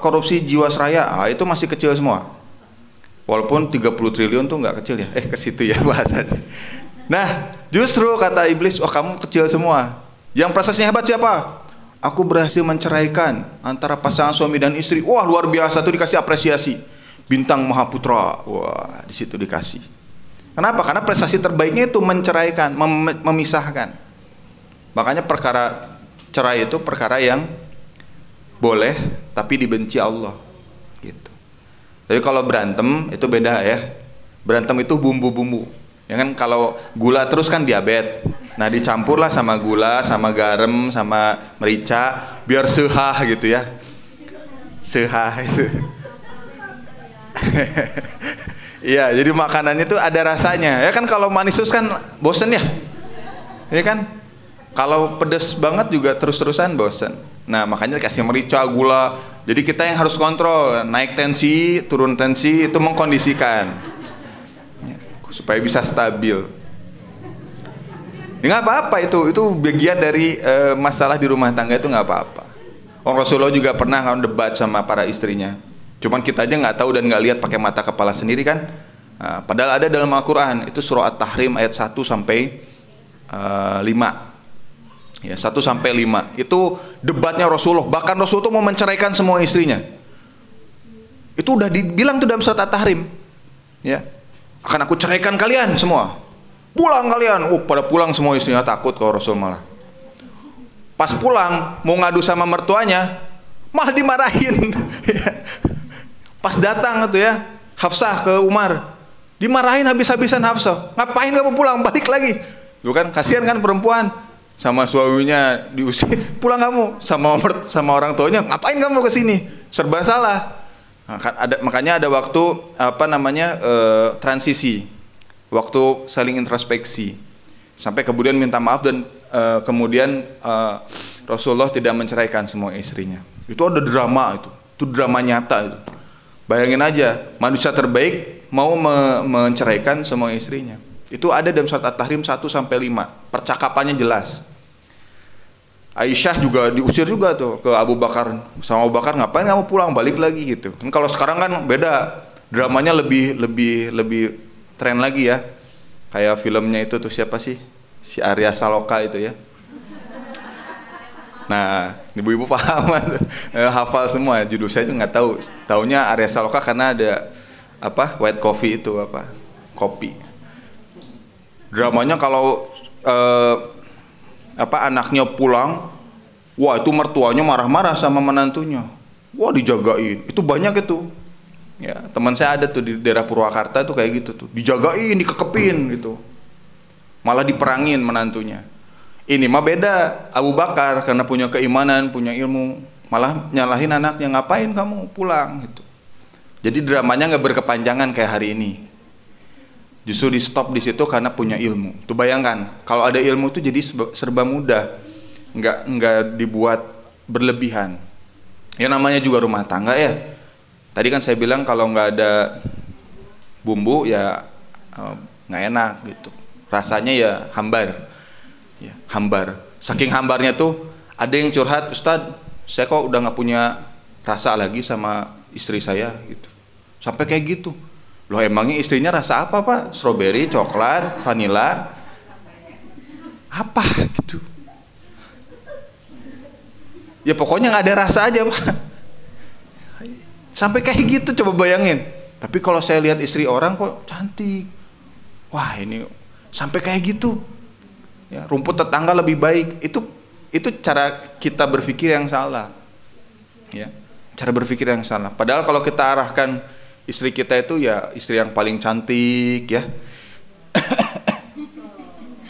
Korupsi jiwasraya. Itu masih kecil semua, walaupun 30 triliun tuh nggak kecil ya, ke situ ya bahasanya. Nah justru kata iblis, kamu kecil semua. Yang prestasinya hebat siapa? Aku berhasil menceraikan antara pasangan suami dan istri. Wah luar biasa, tuh dikasih apresiasi, bintang Mahaputra. Wah di situ dikasih. Kenapa? Karena prestasi terbaiknya itu menceraikan, memisahkan. Makanya perkara cerai itu perkara yang boleh tapi dibenci Allah gitu. Tapi kalau berantem itu beda ya. Berantem itu bumbu-bumbu. Ya kan, kalau gula terus kan diabetes. Nah dicampurlah sama gula, sama garam, sama merica, biar sehah gitu ya. Sehah itu. Iya, jadi makanan itu ada rasanya. Ya kan, kalau manis terus kan bosen ya. Ya kan? Kalau pedes banget juga terus-terusan bosen. Nah makanya kasih merica, gula. Jadi kita yang harus kontrol, naik tensi, turun tensi, itu mengkondisikan supaya bisa stabil. Nggak apa-apa itu bagian dari masalah di rumah tangga, itu nggak apa-apa. Rasulullah juga pernah debat sama para istrinya. Cuman kita aja nggak tahu dan nggak lihat pakai mata kepala sendiri kan. Padahal ada dalam Al-Quran, itu surah At-Tahrim ayat 1 sampai 5. Ya, 1 sampai 5. Itu debatnya Rasulullah. Bahkan Rasulullah itu mau menceraikan semua istrinya. Itu udah dibilang tuh dalam surat At-Tahrim. Ya. Akan aku ceraikan kalian semua. Pulang kalian. Pada pulang semua istrinya, takut kalau Rasul malah. Pas pulang mau ngadu sama mertuanya, malah dimarahin. Pas datang itu ya, Hafsah ke Umar, dimarahin habis-habisan Hafsah. Ngapain kamu pulang? Balik lagi. Lu kan kasihan kan perempuan, sama suaminya diusir, pulang kamu, sama orang tuanya, ngapain kamu ke sini? Serba salah. Nah, kan makanya ada waktu transisi, waktu saling introspeksi, sampai kemudian minta maaf dan kemudian Rasulullah tidak menceraikan semua istrinya. Itu ada drama, itu drama nyata itu. Bayangin aja, manusia terbaik mau menceraikan semua istrinya. Itu ada dalam surat At-Tahrim 1 sampai 5. Percakapannya jelas. Aisyah juga diusir juga tuh ke Abu Bakar. Sama Abu Bakar, ngapain kamu pulang, balik lagi gitu. Kalau sekarang kan beda. Dramanya lebih tren lagi ya. Kayak filmnya itu tuh, siapa sih? Si Arya Saloka itu ya. Nah, ibu-ibu paham, hafal semua. Judul saya juga nggak tahu. Taunya Arya Saloka karena ada white coffee itu kopi. Dramanya kalau anaknya pulang, wah itu mertuanya marah-marah sama menantunya. Wah dijagain. Itu banyak itu. Ya, teman saya ada tuh di daerah Purwakarta tuh kayak gitu tuh. Dijagain, dikekepin gitu. Malah diperangin menantunya. Ini mah beda. Abu Bakar karena punya keimanan, punya ilmu, malah nyalahin anaknya, ngapain kamu pulang gitu. Jadi dramanya nggak berkepanjangan kayak hari ini. Justru di stop di situ karena punya ilmu. Tuh bayangkan, kalau ada ilmu tuh jadi serba mudah, nggak dibuat berlebihan. Ya namanya juga rumah tangga ya. Tadi kan saya bilang kalau nggak ada bumbu ya nggak enak gitu. Rasanya ya hambar. Ya, hambar. Saking hambarnya tuh ada yang curhat, Ustadz, saya kok udah nggak punya rasa lagi sama istri saya gitu. Sampai kayak gitu. Loh emangnya istrinya rasa apa Pak? Strawberry, coklat, vanila, apa gitu? Ya pokoknya nggak ada rasa aja Pak. Sampai kayak gitu, coba bayangin. Tapi kalau saya lihat istri orang kok cantik, wah ini sampai kayak gitu. Ya, rumput tetangga lebih baik. Itu itu cara kita berpikir yang salah. Ya. Cara berpikir yang salah. Padahal kalau kita arahkan istri kita itu ya istri yang paling cantik ya.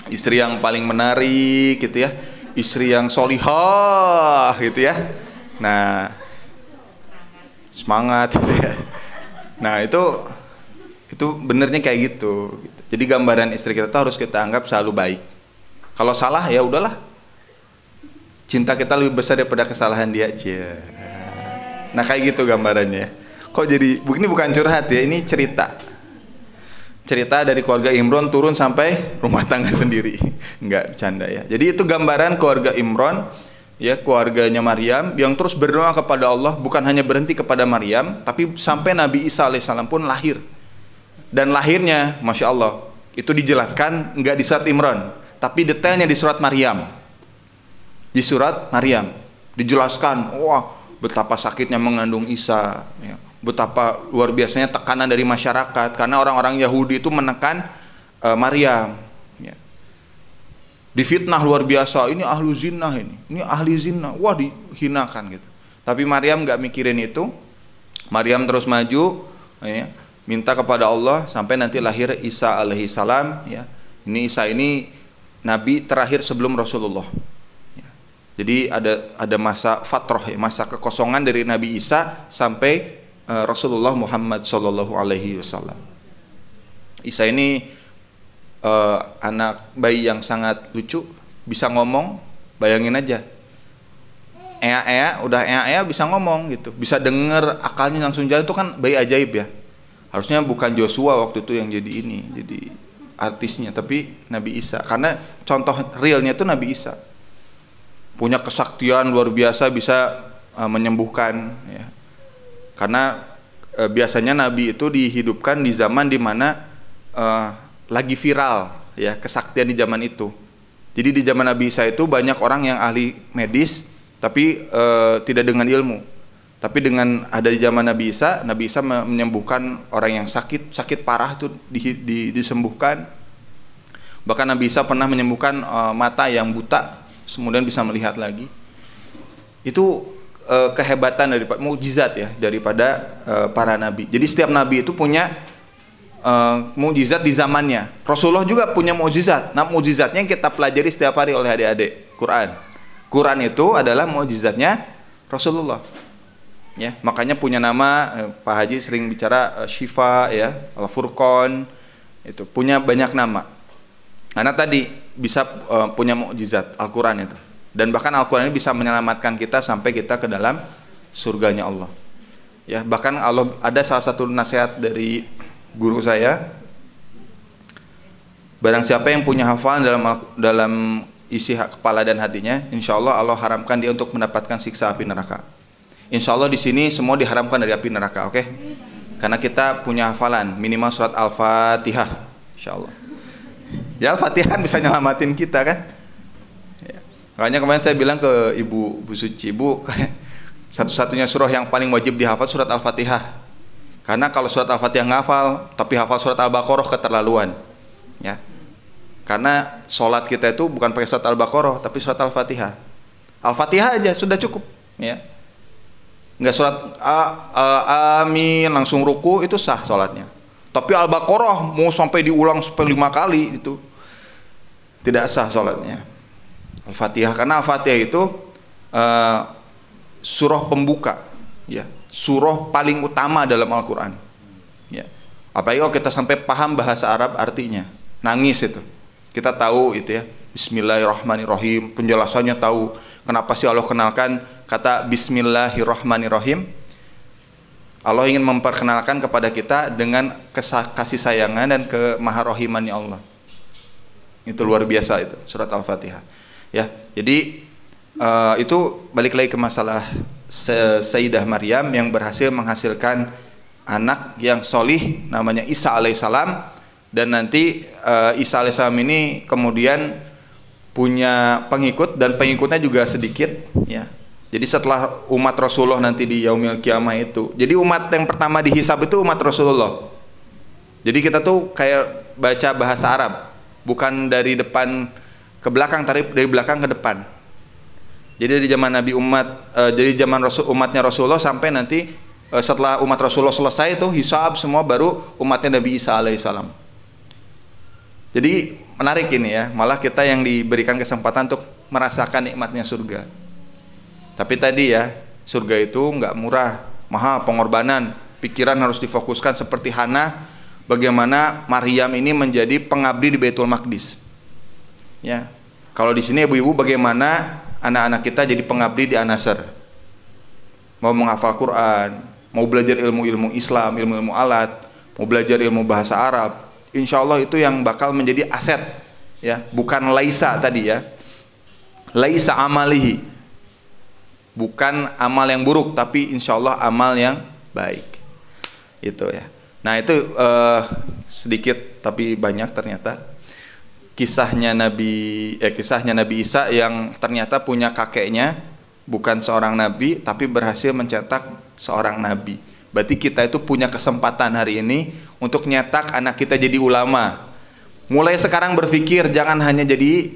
Istri yang paling menarik gitu ya. Istri yang solihah gitu ya. Nah, semangat gitu ya. Nah, itu benernya kayak gitu. Jadi gambaran istri kita tuh harus kita anggap selalu baik. Kalau salah ya udahlah. Cinta kita lebih besar daripada kesalahan dia aja. Nah, kayak gitu gambarannya. Kok jadi ini bukan curhat ya, ini cerita. Cerita dari keluarga Imron turun sampai rumah tangga sendiri. Enggak bercanda ya. Jadi itu gambaran keluarga Imron ya, keluarganya Maryam yang terus berdoa kepada Allah, bukan hanya berhenti kepada Maryam, tapi sampai Nabi Isa alaihissalam pun lahir. Dan lahirnya, Masya Allah, itu dijelaskan enggak di surat Imran, tapi detailnya di surat Maryam. Di surat Maryam dijelaskan, wah betapa sakitnya mengandung Isa ya. Betapa luar biasanya tekanan dari masyarakat karena orang-orang Yahudi itu menekan Maryam ya. Difitnah luar biasa, ini ahlu zina, ini ahli zina, wah dihinakan gitu. Tapi Maryam nggak mikirin itu. Maryam terus maju ya, minta kepada Allah sampai nanti lahir Isa alaihissalam ya. Ini Isa ini nabi terakhir sebelum Rasulullah ya. Jadi ada masa fatrah ya, masa kekosongan dari Nabi Isa sampai Rasulullah Muhammad sallallahu alaihi wasallam. Isa ini anak bayi yang sangat lucu, bisa ngomong, bayangin aja. Udah bisa ngomong gitu, bisa denger, akalnya langsung jalan, itu kan bayi ajaib ya. Harusnya bukan Joshua waktu itu yang jadi artisnya, tapi Nabi Isa. Karena contoh realnya itu Nabi Isa. Punya kesaktian luar biasa, bisa menyembuhkan ya. Karena biasanya Nabi itu dihidupkan di zaman dimana lagi viral ya kesaktian di zaman itu. Jadi di zaman Nabi Isa itu banyak orang yang ahli medis, tapi tidak dengan ilmu. Tapi dengan ada di zaman Nabi Isa menyembuhkan orang yang sakit parah itu disembuhkan. Bahkan Nabi Isa pernah menyembuhkan mata yang buta, kemudian bisa melihat lagi. Itu kehebatan daripada mukjizat ya daripada para nabi. Jadi setiap nabi itu punya mukjizat di zamannya. Rasulullah juga punya mukjizat. Nah, mukjizatnya yang kita pelajari setiap hari oleh adik-adik. Quran itu adalah mukjizatnya Rasulullah. Ya, makanya punya nama Pak Haji sering bicara Syifa ya, Al-Furqan. Itu punya banyak nama. Karena tadi bisa punya mukjizat Al-Qur'an itu. Dan bahkan Al-Qur'an ini bisa menyelamatkan kita sampai kita ke dalam surganya Allah. Ya, bahkan Allah ada salah satu nasihat dari guru saya. Barang siapa yang punya hafalan dalam isi kepala dan hatinya, insya Allah Allah haramkan dia untuk mendapatkan siksa api neraka. Insya Allah di sini semua diharamkan dari api neraka, oke? Karena kita punya hafalan minimal surat Al-Fatihah, insya Allah. Ya Al-Fatihah bisa nyelamatin kita kan? Ya. Makanya kemarin saya bilang ke Ibu Suci, Ibu, satu-satunya surah yang paling wajib dihafal surat Al-Fatihah. Karena kalau surat Al-Fatihah ngafal, tapi hafal surat Al-Baqarah keterlaluan. Ya. Karena sholat kita itu bukan pakai surat Al-Baqarah, tapi surat Al-Fatihah. Al-Fatihah aja sudah cukup, ya. Nggak surat amin langsung ruku itu sah sholatnya. Tapi Al-Baqarah mau sampai diulang sampai 5 kali itu tidak sah sholatnya. Al-Fatihah, karena Al-Fatihah itu surah pembuka, ya, surah paling utama dalam Al-Quran. Ya. Apalagi kalau kita sampai paham bahasa Arab artinya, nangis itu. Kita tahu itu ya, Bismillahirrahmanirrahim, penjelasannya tahu. Kenapa sih Allah kenalkan kata Bismillahirrahmanirrahim? Allah ingin memperkenalkan kepada kita dengan kasih sayangan dan kemaharohimannya Allah. Itu luar biasa itu surat Al-Fatihah. Ya, jadi itu balik lagi ke masalah Sayyidah Maryam yang berhasil menghasilkan anak yang solih namanya Isa alaihissalam. Dan nanti Isa alaihissalam ini kemudian punya pengikut dan pengikutnya juga sedikit ya. Jadi setelah umat Rasulullah nanti di Yaumil Qiyamah itu, jadi umat yang pertama dihisab itu umat Rasulullah. Jadi kita tuh kayak baca bahasa Arab, bukan dari depan ke belakang, tapi dari belakang ke depan. Jadi dari zaman Nabi jadi zaman umatnya Rasulullah sampai nanti setelah umat Rasulullah selesai itu hisab semua, baru umatnya Nabi Isa alaihissalam. Jadi menarik ini ya, malah kita yang diberikan kesempatan untuk merasakan nikmatnya surga. Tapi tadi ya, surga itu nggak murah, mahal, pengorbanan, pikiran harus difokuskan seperti Hana, bagaimana Maryam ini menjadi pengabdi di Baitul Maqdis. Ya, kalau di sini ibu-ibu bagaimana anak-anak kita jadi pengabdi di An-Nasr, mau menghafal Quran, mau belajar ilmu-ilmu Islam, ilmu-ilmu alat, mau belajar ilmu bahasa Arab. Insya Allah itu yang bakal menjadi aset, ya, bukan laisa tadi ya, laisa amalihi, bukan amal yang buruk, tapi insya Allah amal yang baik, itu ya. Nah itu sedikit tapi banyak ternyata kisahnya Nabi Isa yang ternyata punya kakeknya bukan seorang nabi tapi berhasil mencetak seorang nabi. Berarti kita itu punya kesempatan hari ini untuk nyetak anak kita jadi ulama. Mulai sekarang berpikir, jangan hanya jadi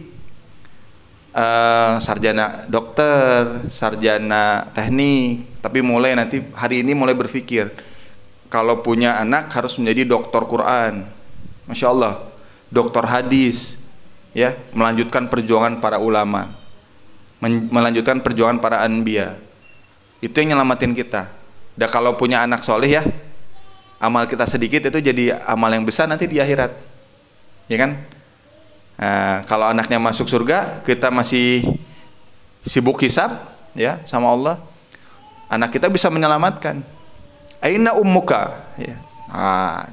sarjana dokter, sarjana teknik, tapi mulai nanti hari ini mulai berpikir kalau punya anak harus menjadi doktor Quran, Masya Allah, doktor hadis, ya, melanjutkan perjuangan para ulama, melanjutkan perjuangan para anbiya. Itu yang nyelamatin kita. Dan kalau punya anak soleh ya, amal kita sedikit itu jadi amal yang besar nanti di akhirat, ya kan? Nah, kalau anaknya masuk surga, kita masih sibuk hisab, ya, sama Allah, anak kita bisa menyelamatkan. Aina ummuka, ya. Nah,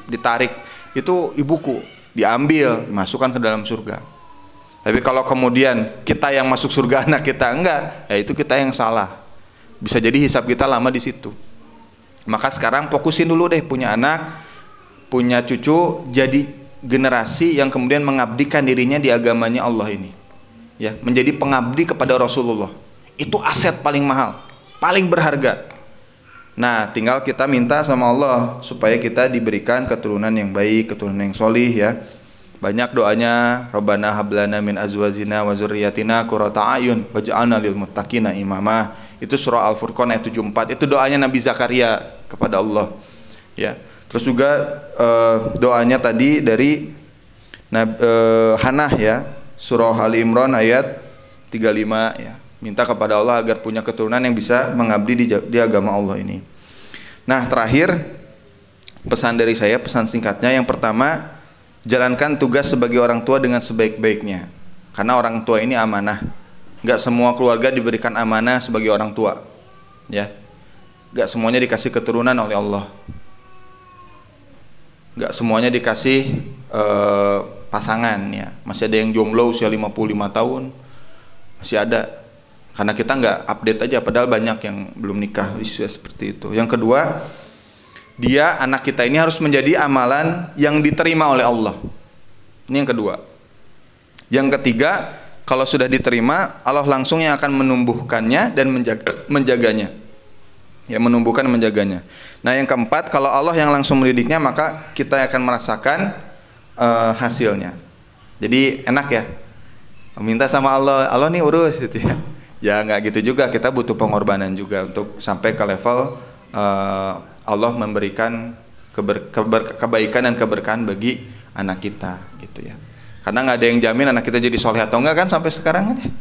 ditarik, itu ibuku, diambil, dimasukkan ke dalam surga. Tapi kalau kemudian kita yang masuk surga, anak kita enggak, ya itu kita yang salah. Bisa jadi hisab kita lama di situ. Maka sekarang fokusin dulu deh, punya anak, punya cucu, jadi generasi yang kemudian mengabdikan dirinya di agamanya Allah ini, ya, menjadi pengabdi kepada Rasulullah. Itu aset paling mahal, paling berharga. Nah, tinggal kita minta sama Allah supaya kita diberikan keturunan yang baik, keturunan yang solih, ya. Banyak doanya, Rabbana hablana min azwajina wa dzurriyyatina qurrata a'yun waj'alna lil muttaqina imama. Itu surah Al-Furqan ayat 74. Itu doanya Nabi Zakaria kepada Allah, ya. Terus juga doanya tadi dari Hannah, ya, surah Ali Imran ayat 35, ya. Minta kepada Allah agar punya keturunan yang bisa mengabdi di agama Allah ini. Nah, terakhir pesan dari saya, pesan singkatnya, yang pertama, jalankan tugas sebagai orang tua dengan sebaik-baiknya. Karena orang tua ini amanah. Gak semua keluarga diberikan amanah sebagai orang tua, ya. Gak semuanya dikasih keturunan oleh Allah. Gak semuanya dikasih pasangan, ya. Masih ada yang jomblo usia 55 tahun, masih ada. Karena kita nggak update aja, padahal banyak yang belum nikah usia seperti itu. Yang kedua, anak kita ini harus menjadi amalan yang diterima oleh Allah. Ini yang kedua. Yang ketiga, kalau sudah diterima, Allah langsung yang akan menumbuhkannya dan menjaganya. Ya, menumbuhkan dan menjaganya. Nah, yang keempat, kalau Allah yang langsung mendidiknya, maka kita akan merasakan hasilnya. Jadi enak ya, minta sama Allah, Allah nih urus, gitu ya. Ya nggak gitu juga, kita butuh pengorbanan juga untuk sampai ke level Allah memberikan kebaikan dan keberkahan bagi anak kita, gitu ya. Karena nggak ada yang jamin anak kita jadi soleh atau enggak kan sampai sekarang kan ya.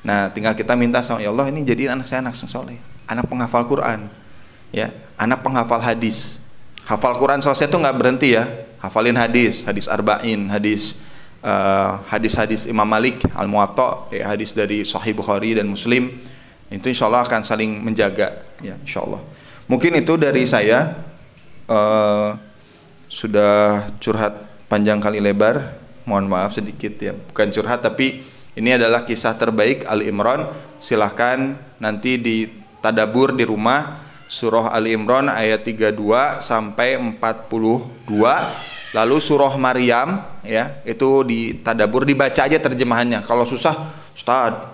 Nah, tinggal kita minta sama ya Allah, ini jadi anak saya anak soleh, anak penghafal Quran, ya, anak penghafal hadis. Hafal Quran selesai itu nggak berhenti ya, hafalin hadis arba'in, hadis-hadis Imam Malik Al-Muwatta, ya, hadis dari Sahih Bukhari dan Muslim. Itu insya Allah akan saling menjaga, ya, insya Allah. Mungkin itu dari saya, sudah curhat panjang kali lebar, mohon maaf sedikit ya, bukan curhat tapi ini adalah kisah terbaik Ali Imran. Silahkan nanti ditadabur di rumah, surah Ali Imran ayat 32 sampai 42. Lalu surah Maryam, ya, itu ditadabur, dibaca aja terjemahannya. Kalau susah, Ustaz,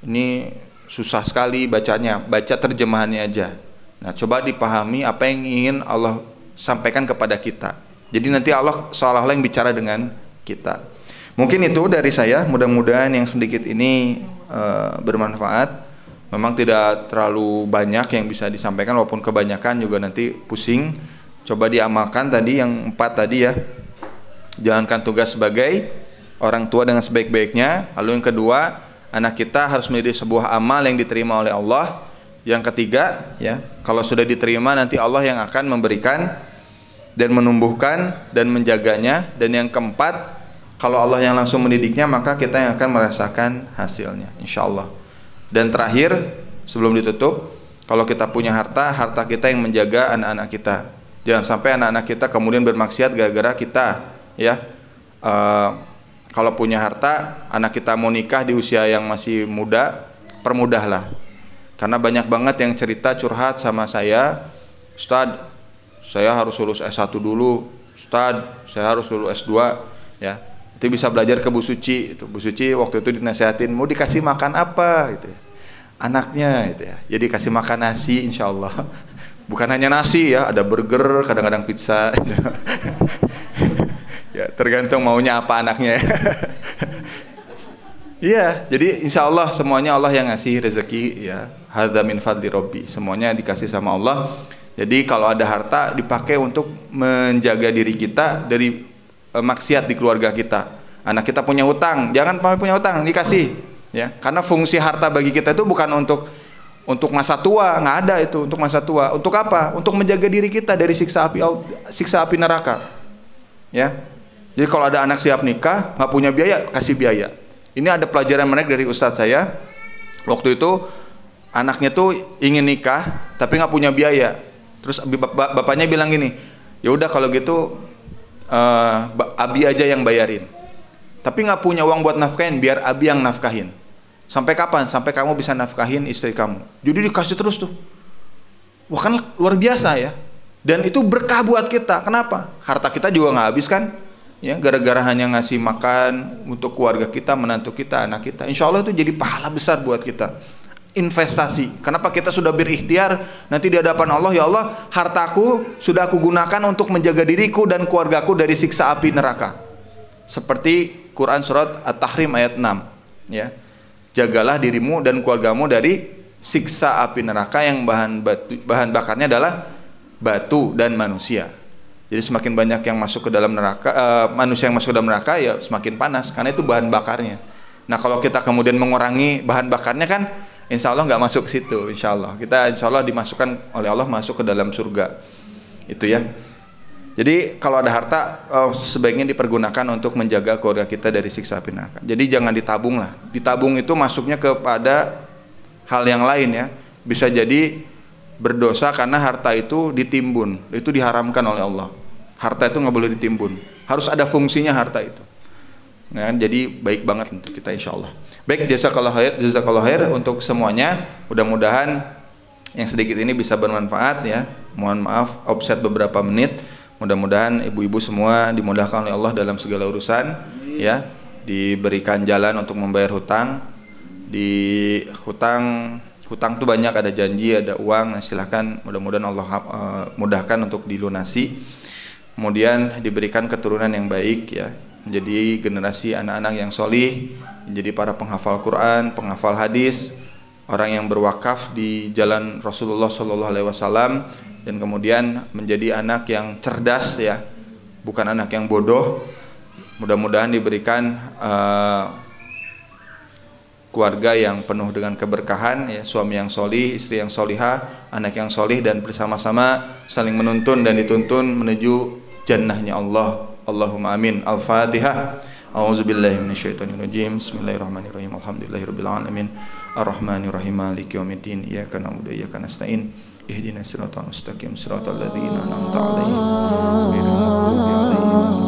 ini susah sekali bacanya, baca terjemahannya aja. Nah, coba dipahami apa yang ingin Allah sampaikan kepada kita. Jadi nanti Allah seolah-olah yang bicara dengan kita. Mungkin itu dari saya, mudah-mudahan yang sedikit ini bermanfaat. Memang tidak terlalu banyak yang bisa disampaikan, walaupun kebanyakan juga nanti pusing. Coba diamalkan tadi yang 4 tadi ya. Jalankan tugas sebagai orang tua dengan sebaik-baiknya. Lalu yang kedua, anak kita harus menjadi sebuah amal yang diterima oleh Allah. Yang ketiga, ya, kalau sudah diterima nanti Allah yang akan memberikan dan menumbuhkan dan menjaganya. Dan yang keempat, kalau Allah yang langsung mendidiknya, maka kita yang akan merasakan hasilnya, insya Allah. Dan terakhir, sebelum ditutup, kalau kita punya harta, harta kita yang menjaga anak-anak kita. Jangan sampai anak-anak kita kemudian bermaksiat gara-gara kita, ya. Kalau punya harta, anak kita mau nikah di usia yang masih muda, permudahlah. Karena banyak banget yang cerita curhat sama saya, Ustadz, saya harus lulus S1 dulu, Ustadz, saya harus lulus S2, ya. Itu bisa belajar ke Bu Suci. Itu Bu Suci waktu itu dinasehatin, mau dikasih makan apa gitu ya, anaknya gitu ya. Jadi kasih makan nasi, insya Allah. Bukan hanya nasi ya, ada burger, kadang-kadang pizza gitu. Ya, tergantung maunya apa anaknya. Iya, jadi insya Allah semuanya Allah yang ngasih rezeki ya. Hadza min fadli Rabbi. Semuanya dikasih sama Allah. Jadi kalau ada harta dipakai untuk menjaga diri kita dari maksiat di keluarga kita. Anak kita punya hutang, jangan punya hutang, dikasih ya. Karena fungsi harta bagi kita itu bukan untuk masa tua, nggak ada itu untuk masa tua. Untuk apa? Untuk menjaga diri kita dari siksa api neraka. Ya. Jadi kalau ada anak siap nikah, nggak punya biaya, kasih biaya. Ini ada pelajaran menarik dari ustadz saya. Waktu itu anaknya tuh ingin nikah tapi nggak punya biaya. Terus bapaknya bilang gini, ya udah kalau gitu Abi aja yang bayarin, tapi nggak punya uang buat nafkahin, biar Abi yang nafkahin. Sampai kapan? Sampai kamu bisa nafkahin istri kamu. Jadi dikasih terus tuh. Wah, kan luar biasa ya. Dan itu berkah buat kita. Kenapa? Harta kita juga nggak habis kan? Ya, gara-gara hanya ngasih makan untuk keluarga kita, menantu kita, anak kita. Insya Allah itu jadi pahala besar buat kita. Investasi. Kenapa kita sudah berikhtiar nanti di hadapan Allah, ya Allah, hartaku sudah aku gunakan untuk menjaga diriku dan keluargaku dari siksa api neraka. Seperti Quran surat At-Tahrim ayat 6, ya. Jagalah dirimu dan keluargamu dari siksa api neraka yang bahan bakarnya adalah batu dan manusia. Jadi semakin banyak yang masuk ke dalam neraka, manusia yang masuk ke dalam neraka, ya semakin panas karena itu bahan bakarnya. Nah, kalau kita kemudian mengurangi bahan bakarnya kan insya Allah nggak masuk ke situ, insya Allah. Kita insya Allah dimasukkan oleh Allah masuk ke dalam surga. Itu ya. Jadi kalau ada harta, sebaiknya dipergunakan untuk menjaga keluarga kita dari siksa api neraka. Jadi jangan ditabung lah. Ditabung itu masuknya kepada hal yang lain ya. Bisa jadi berdosa karena harta itu ditimbun. Itu diharamkan oleh Allah. Harta itu nggak boleh ditimbun. Harus ada fungsinya harta itu. Nah, jadi baik banget untuk kita insya Allah. Baik, jazakallahu khair untuk semuanya. Mudah-mudahan yang sedikit ini bisa bermanfaat ya. Mohon maaf offset beberapa menit. Mudah-mudahan ibu-ibu semua dimudahkan oleh Allah dalam segala urusan ya. Diberikan jalan untuk membayar hutang. Di hutang tuh banyak, ada janji, ada uang. Nah, silahkan mudah-mudahan Allah mudahkan untuk dilunasi. Kemudian diberikan keturunan yang baik ya. Menjadi generasi anak-anak yang solih, menjadi para penghafal Quran, penghafal hadis, orang yang berwakaf di jalan Rasulullah SAW, dan kemudian menjadi anak yang cerdas ya, bukan anak yang bodoh. Mudah-mudahan diberikan keluarga yang penuh dengan keberkahan ya, suami yang solih, istri yang solihah, anak yang solih, dan bersama-sama saling menuntun dan dituntun menuju jannahnya Allah. Allahumma amin. Al-Fatihah. A'udzubillahi minasyaitonirrajim. Bismillahirrahmanirrahim. Alhamdulillahirabbil alamin. Arrahmanirrahim. Maliki yaumiddin. Iyyaka na'budu wa iyyaka nasta'in. Ihdinas siratal mustaqim. Siratal ladzina an'amta 'alaihim ghairil maghdubi 'alaihim